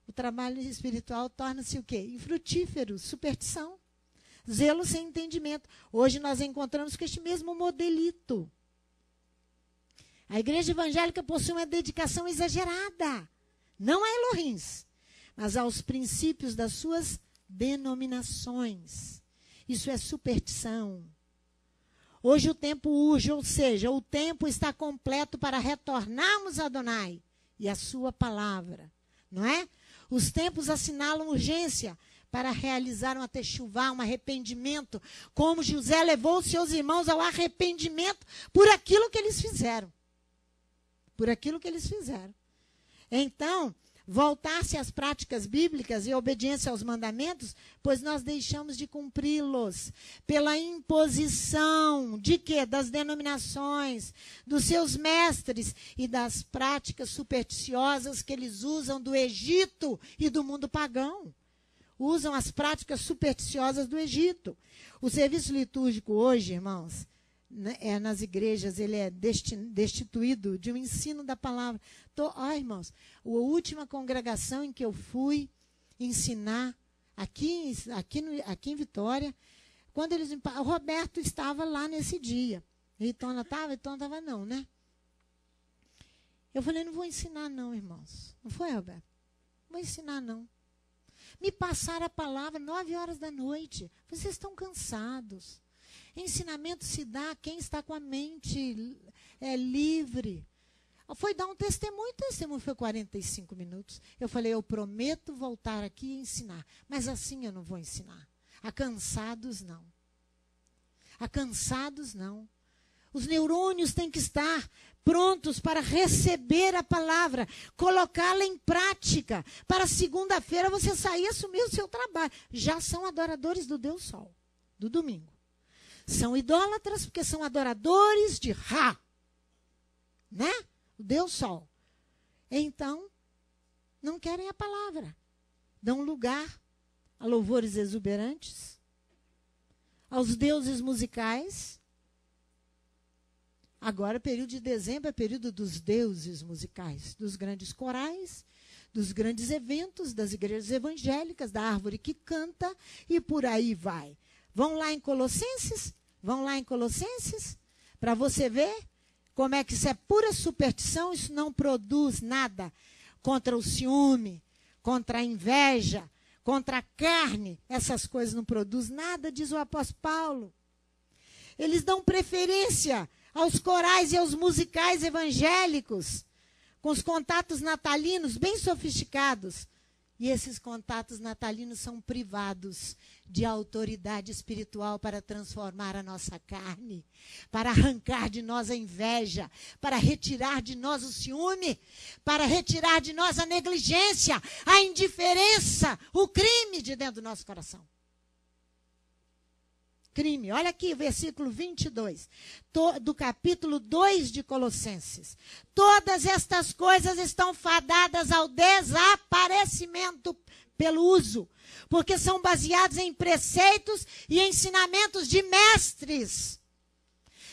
O trabalho espiritual torna-se o quê? Infrutífero, superstição. Zelo sem entendimento. Hoje nós encontramos com este mesmo modelito. A igreja evangélica possui uma dedicação exagerada. Não a Elohim, mas aos princípios das suas denominações. Isso é superstição. Hoje o tempo urge, ou seja, o tempo está completo para retornarmos a Adonai e a sua palavra, não é? Os tempos assinalam urgência para realizar uma techuvá, um arrependimento, como José levou os seus irmãos ao arrependimento por aquilo que eles fizeram. Por aquilo que eles fizeram. Então, voltar-se às práticas bíblicas e obediência aos mandamentos, pois nós deixamos de cumpri-los pela imposição de quê? Das denominações, dos seus mestres e das práticas supersticiosas que eles usam do Egito e do mundo pagão. Usam as práticas supersticiosas do Egito. O serviço litúrgico hoje, irmãos, nas igrejas, ele é destituído de um ensino da palavra. Irmãos, a última congregação em que eu fui ensinar, aqui em Vitória, quando eles... O Roberto estava lá nesse dia. Ritona estava não, né? Eu falei, não vou ensinar não, irmãos. Não foi, Roberto? Não vou ensinar não. Me passaram a palavra 9h da noite. Vocês estão cansados. Ensinamento se dá a quem está com a mente livre. Foi dar um testemunho, o testemunho foi 45 minutos. Eu falei, eu prometo voltar aqui e ensinar. Mas assim eu não vou ensinar. A cansados, não. A cansados, não. Os neurônios têm que estar prontos para receber a palavra, colocá-la em prática. Para segunda-feira você sair e assumir o seu trabalho. Já são adoradores do Deus Sol, do domingo. São idólatras porque são adoradores de Ra, né? O Deus Sol. Então, não querem a palavra. Dão lugar a louvores exuberantes, aos deuses musicais. Agora, período de dezembro é período dos deuses musicais, dos grandes corais, dos grandes eventos, das igrejas evangélicas, da árvore que canta e por aí vai. Vão lá em Colossenses? Vão lá em Colossenses? Para você ver como é que isso é pura superstição, isso não produz nada contra o ciúme, contra a inveja, contra a carne. Essas coisas não produzem nada, diz o apóstolo Paulo. Eles dão preferência aos corais e aos musicais evangélicos, com os contatos natalinos bem sofisticados. E esses contatos natalinos são privados de autoridade espiritual para transformar a nossa carne, para arrancar de nós a inveja, para retirar de nós o ciúme, para retirar de nós a negligência, a indiferença, o crime de dentro do nosso coração. Crime. Olha aqui, versículo 22, do capítulo 2 de Colossenses. Todas estas coisas estão fadadas ao desaparecimento pelo uso, porque são baseados em preceitos e ensinamentos de mestres.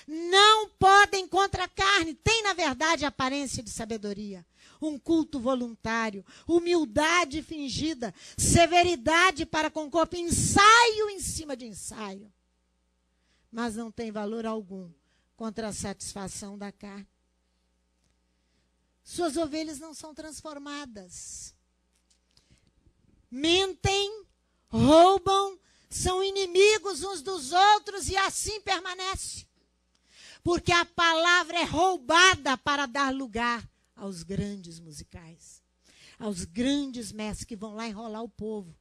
Não podem contra a carne. Tem, na verdade, aparência de sabedoria. Um culto voluntário, humildade fingida, severidade para com o corpo, ensaio em cima de ensaio. Mas não tem valor algum contra a satisfação da carne. Suas ovelhas não são transformadas. Mentem, roubam, são inimigos uns dos outros e assim permanece. Porque a palavra é roubada para dar lugar aos grandes musicais, aos grandes mestres que vão lá enrolar o povo.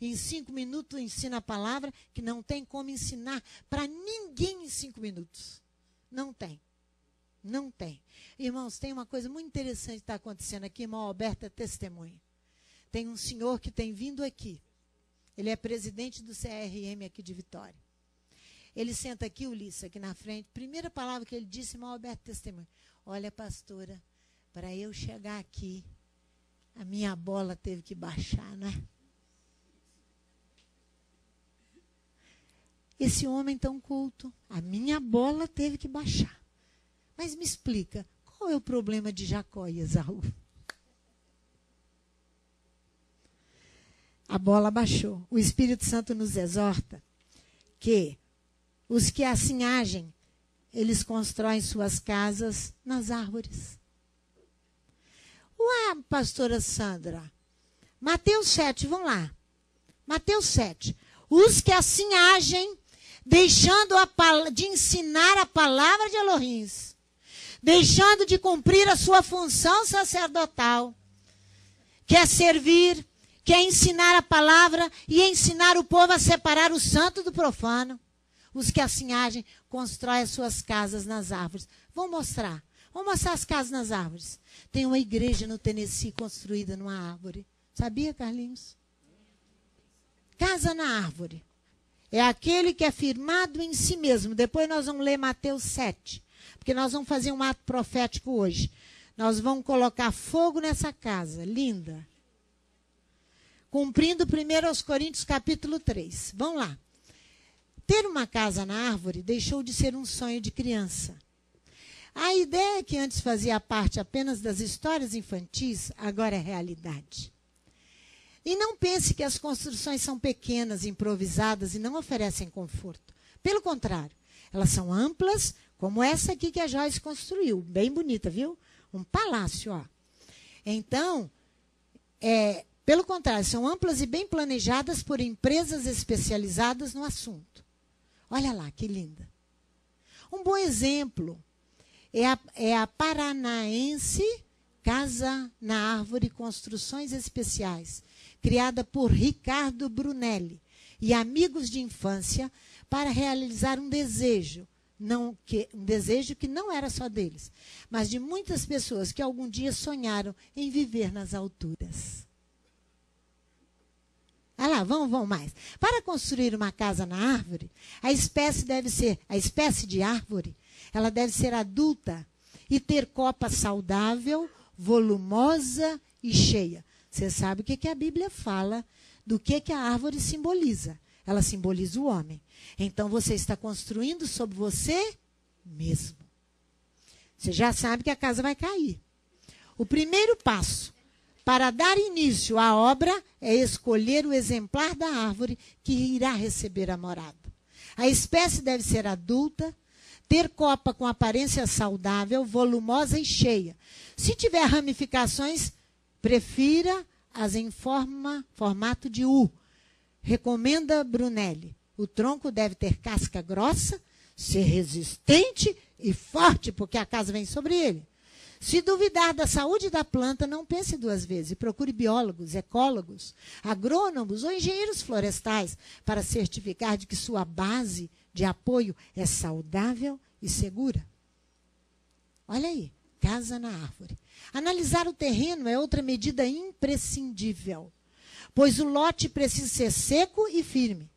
Em 5 minutos ensina a palavra que não tem como ensinar para ninguém em 5 minutos. Não tem. Não tem. Irmãos, tem uma coisa muito interessante que está acontecendo aqui, irmão Alberto é testemunha. Tem um senhor que tem vindo aqui. Ele é presidente do CRM aqui de Vitória. Ele senta aqui, Ulisses, aqui na frente. Primeira palavra que ele disse, irmão Alberto testemunha. Olha, pastora, para eu chegar aqui, a minha bola teve que baixar, não é? Esse homem tão culto, a minha bola teve que baixar. Mas me explica, qual é o problema de Jacó e Esaú? A bola baixou. O Espírito Santo nos exorta que os que assim agem, eles constroem suas casas nas árvores. Ué, pastora Sandra, Mateus 7, vamos lá. Mateus 7. Os que assim agem, deixando de ensinar a palavra de Elohim, deixando de cumprir a sua função sacerdotal, que é servir, que é ensinar a palavra e ensinar o povo a separar o santo do profano. Os que assim agem, constroem as suas casas nas árvores. Vamos mostrar as casas nas árvores. Tem uma igreja no Tennessee construída numa árvore. Sabia, Carlinhos? Casa na árvore. É aquele que é firmado em si mesmo. Depois nós vamos ler Mateus 7. Porque nós vamos fazer um ato profético hoje. Nós vamos colocar fogo nessa casa. Linda. Cumprindo 1 Coríntios capítulo 3. Vamos lá. Ter uma casa na árvore deixou de ser um sonho de criança. A ideia que antes fazia parte apenas das histórias infantis, agora é realidade. E não pense que as construções são pequenas, improvisadas e não oferecem conforto. Pelo contrário, elas são amplas, como essa aqui que a Joyce construiu. Bem bonita, viu? Um palácio, ó. Então, pelo contrário, são amplas e bem planejadas por empresas especializadas no assunto. Olha lá, que linda. Um bom exemplo é a Paranaense Casa na Árvore Construções Especiais, criada por Ricardo Brunelli e amigos de infância para realizar um desejo que não era só deles, mas de muitas pessoas que algum dia sonharam em viver nas alturas. Ah lá, vamos mais. Para construir uma casa na árvore, a espécie de árvore, ela deve ser adulta e ter copa saudável, volumosa e cheia. Você sabe o que a Bíblia fala do que a árvore simboliza. Ela simboliza o homem. Então, você está construindo sobre você mesmo. Você já sabe que a casa vai cair. O primeiro passo para dar início à obra é escolher o exemplar da árvore que irá receber a morada. A espécie deve ser adulta, ter copa com aparência saudável, volumosa e cheia. Se tiver ramificações, prefira as em formato de U. Recomenda Brunelli. O tronco deve ter casca grossa, ser resistente e forte, porque a casa vem sobre ele. Se duvidar da saúde da planta, não pense duas vezes e procure biólogos, ecólogos, agrônomos ou engenheiros florestais para certificar de que sua base de apoio é saudável e segura. Olha aí, casa na árvore. Analisar o terreno é outra medida imprescindível, pois o lote precisa ser seco e firme.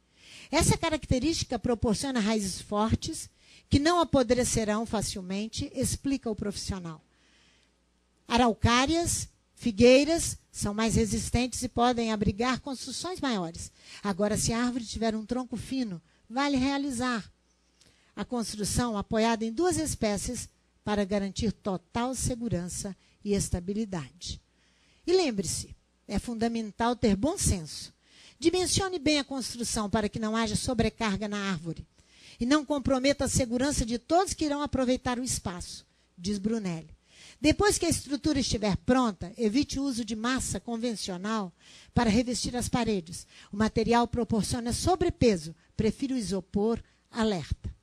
Essa característica proporciona raízes fortes, que não apodrecerão facilmente, explica o profissional. Araucárias, figueiras são mais resistentes e podem abrigar construções maiores. Agora, se a árvore tiver um tronco fino, vale realizar a construção apoiada em duas espécies para garantir total segurança e estabilidade. E lembre-se, é fundamental ter bom senso. Dimensione bem a construção para que não haja sobrecarga na árvore e não comprometa a segurança de todos que irão aproveitar o espaço, diz Brunelli. Depois que a estrutura estiver pronta, evite o uso de massa convencional para revestir as paredes. O material proporciona sobrepeso, prefira o isopor, alerta.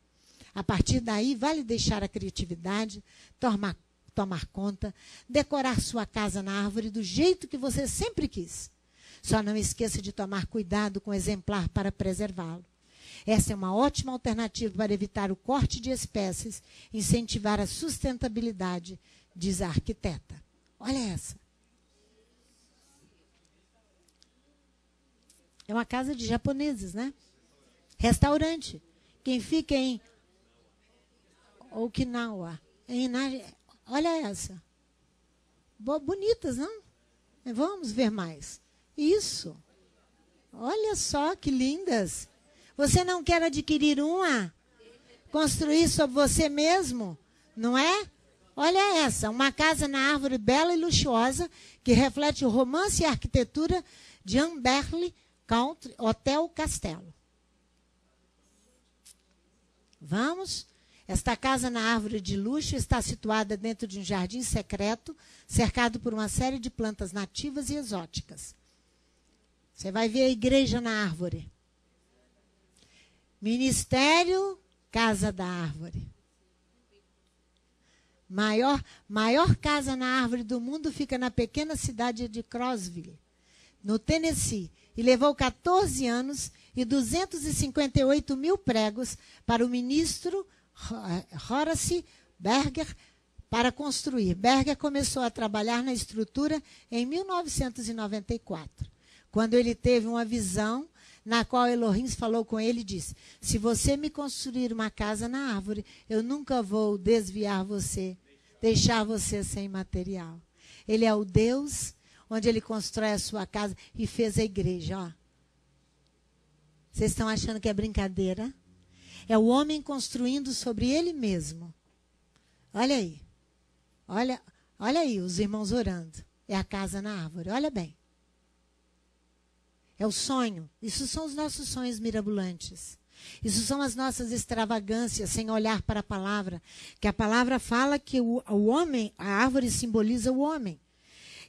A partir daí, vale deixar a criatividade tomar conta, decorar sua casa na árvore do jeito que você sempre quis. Só não esqueça de tomar cuidado com o exemplar para preservá-lo. Essa é uma ótima alternativa para evitar o corte de espécies, incentivar a sustentabilidade, diz a arquiteta. Olha essa. É uma casa de japoneses, né? Restaurante. Quem fica em Okinawa. Olha essa. Bonitas, não? Vamos ver mais. Isso. Olha só que lindas. Você não quer adquirir uma? Construir sobre você mesmo? Não é? Olha essa. Uma casa na árvore bela e luxuosa que reflete o romance e a arquitetura de Amberley Country Hotel Castelo. Vamos? Esta casa na árvore de luxo está situada dentro de um jardim secreto, cercado por uma série de plantas nativas e exóticas. Você vai ver a igreja na árvore. Ministério, Casa da Árvore. Maior casa na árvore do mundo fica na pequena cidade de Crossville, no Tennessee, e levou 14 anos e 258 mil pregos para o ministro Horace Berger para construir. Berger começou a trabalhar na estrutura em 1994, quando ele teve uma visão na qual Elohim falou com ele e disse: se você me construir uma casa na árvore, eu nunca vou desviar você, deixar você sem material. Ele é o Deus onde ele constrói a sua casa e fez a igreja. Ó. Vocês estão achando que é brincadeira? É o homem construindo sobre ele mesmo. Olha aí. Olha aí os irmãos orando. É a casa na árvore. Olha bem. É o sonho. Isso são os nossos sonhos mirabolantes. Isso são as nossas extravagâncias sem olhar para a palavra. Que a palavra fala que o homem, a árvore simboliza o homem.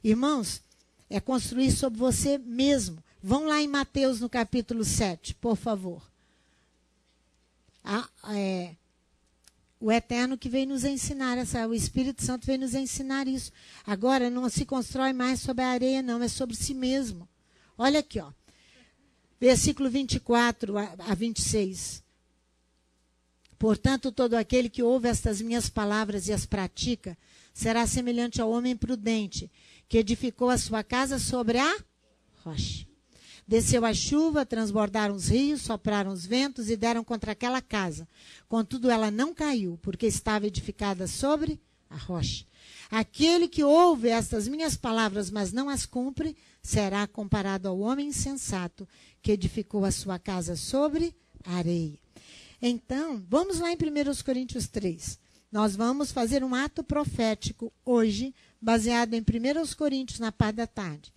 Irmãos, é construir sobre você mesmo. Vão lá em Mateus no capítulo 7, por favor. O Eterno que veio nos ensinar, o Espírito Santo veio nos ensinar isso. Agora não se constrói mais sobre a areia, não, é sobre si mesmo. Olha aqui, ó. Versículo 24 a 26. Portanto, todo aquele que ouve estas minhas palavras e as pratica, será semelhante ao homem prudente, que edificou a sua casa sobre a rocha. Desceu a chuva, transbordaram os rios, sopraram os ventos e deram contra aquela casa. Contudo, ela não caiu, porque estava edificada sobre a rocha. Aquele que ouve estas minhas palavras, mas não as cumpre, será comparado ao homem insensato, que edificou a sua casa sobre a areia. Então, vamos lá em 1 Coríntios 3. Nós vamos fazer um ato profético hoje, baseado em 1 Coríntios, na parte da tarde.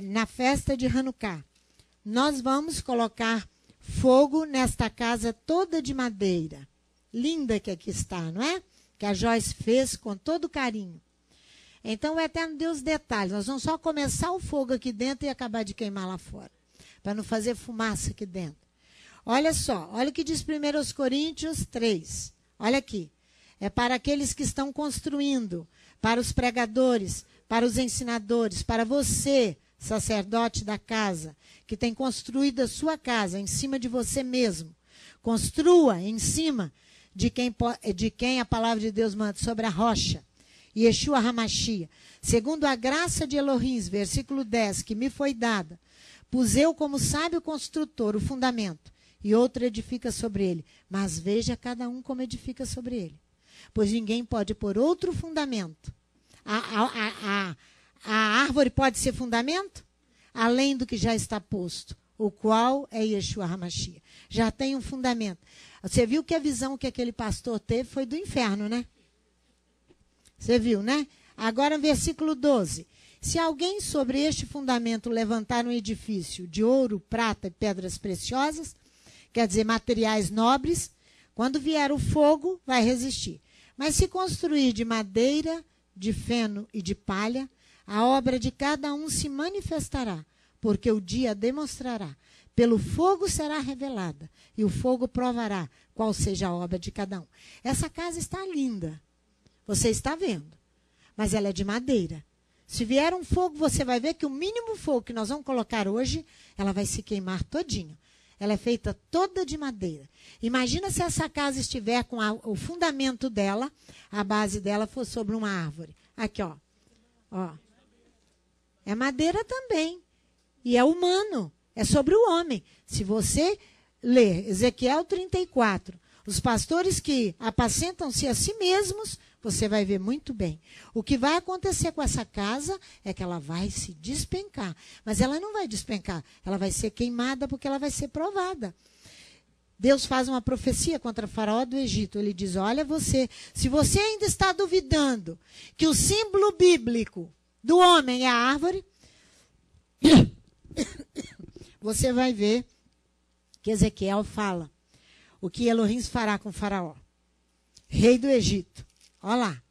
Na festa de Hanukkah. Nós vamos colocar fogo nesta casa toda de madeira. Linda que aqui está, não é? Que a Joyce fez com todo carinho. Então, o Eterno deu os detalhes. Nós vamos só começar o fogo aqui dentro e acabar de queimar lá fora. Para não fazer fumaça aqui dentro. Olha só, olha o que diz 1 Coríntios 3. Olha aqui. É para aqueles que estão construindo, para os pregadores, para os ensinadores, para você, sacerdote da casa, que tem construído a sua casa em cima de você mesmo. Construa em cima de quem a palavra de Deus manda, sobre a rocha. Yeshua HaMashiach. Segundo a graça de Elohim, versículo 10, que me foi dada, pus eu como sábio construtor o fundamento, e outro edifica sobre ele. Mas veja cada um como edifica sobre ele. Pois ninguém pode pôr outro fundamento. A árvore pode ser fundamento? Além do que já está posto, o qual é Yeshua HaMashiach. Já tem um fundamento. Você viu que a visão que aquele pastor teve foi do inferno, né? Você viu, né? Agora, versículo 12. Se alguém sobre este fundamento levantar um edifício de ouro, prata e pedras preciosas, quer dizer, materiais nobres, quando vier o fogo, vai resistir. Mas se construir de madeira, de feno e de palha, a obra de cada um se manifestará, porque o dia demonstrará. Pelo fogo será revelada, e o fogo provará qual seja a obra de cada um. Essa casa está linda, você está vendo, mas ela é de madeira. Se vier um fogo, você vai ver que o mínimo fogo que nós vamos colocar hoje, ela vai se queimar todinho. ela é feita toda de madeira. Imagina se essa casa estiver com o fundamento dela, a base dela for sobre uma árvore. Aqui, ó. É madeira também. E é humano. É sobre o homem. Se você ler Ezequiel 34, os pastores que apacentam-se a si mesmos, você vai ver muito bem. O que vai acontecer com essa casa é que ela vai se despencar. Mas ela não vai despencar. Ela vai ser queimada porque ela vai ser provada. Deus faz uma profecia contra o faraó do Egito. Ele diz, olha se você ainda está duvidando que o símbolo bíblico do homem é a árvore, você vai ver que Ezequiel fala o que Elohim fará com o faraó, rei do Egito. Olha lá,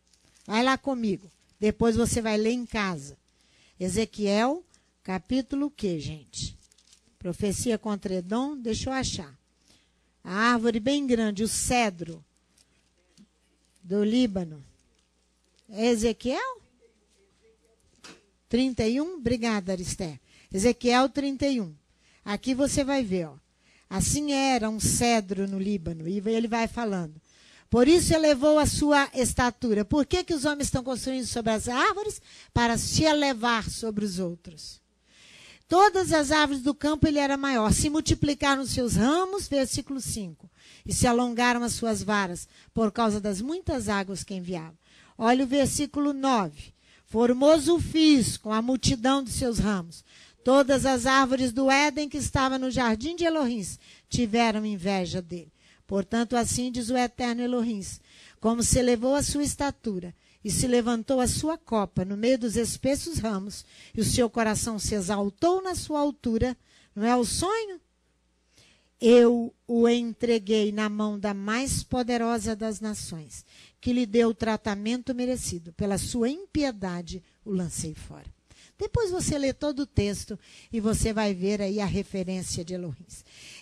vai lá comigo. Depois você vai ler em casa. Ezequiel, capítulo o quê, gente? Profecia contra Edom, deixa eu achar. A árvore bem grande, o cedro do Líbano. É Ezequiel? 31? Obrigada, Aristé. Ezequiel 31. Aqui você vai ver, ó. Assim era um cedro no Líbano. E ele vai falando. Por isso elevou a sua estatura. Por que os homens estão construindo sobre as árvores? Para se elevar sobre os outros. Todas as árvores do campo ele era maior. Se multiplicaram os seus ramos, versículo 5. E se alongaram as suas varas, por causa das muitas águas que enviava. Olha o versículo 9. Formoso o fiz com a multidão de seus ramos. Todas as árvores do Éden que estavam no jardim de Elohim tiveram inveja dele. Portanto, assim diz o eterno Elohim, como se elevou a sua estatura e se levantou a sua copa no meio dos espessos ramos, e o seu coração se exaltou na sua altura, não é o sonho? Eu o entreguei na mão da mais poderosa das nações, que lhe deu o tratamento merecido. Pela sua impiedade o lancei fora. Depois você lê todo o texto e você vai ver aí a referência de Elohim.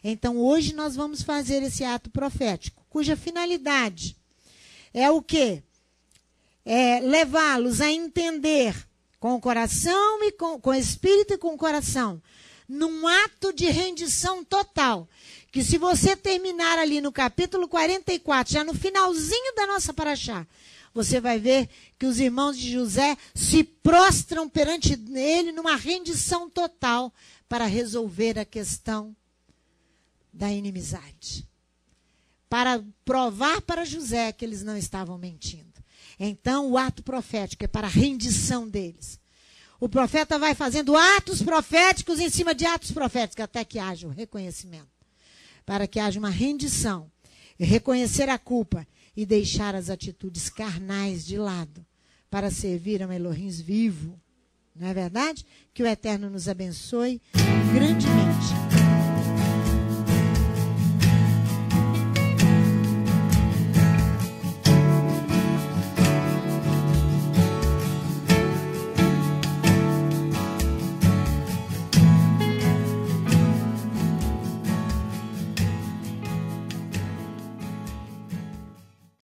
Então, hoje nós vamos fazer esse ato profético, cuja finalidade é o quê? É levá-los a entender com o coração e com o espírito e com o coração, num ato de rendição total, que se você terminar ali no capítulo 44, já no finalzinho da nossa paraxá, você vai ver que os irmãos de José se prostram perante ele numa rendição total para resolver a questão da inimizade. Para provar para José que eles não estavam mentindo. Então, o ato profético é para a rendição deles. O profeta vai fazendo atos proféticos em cima de atos proféticos, até que haja o reconhecimento. Para que haja uma rendição, reconhecer a culpa e deixar as atitudes carnais de lado para servir a um Elohim vivo. Não é verdade? Que o Eterno nos abençoe grandemente.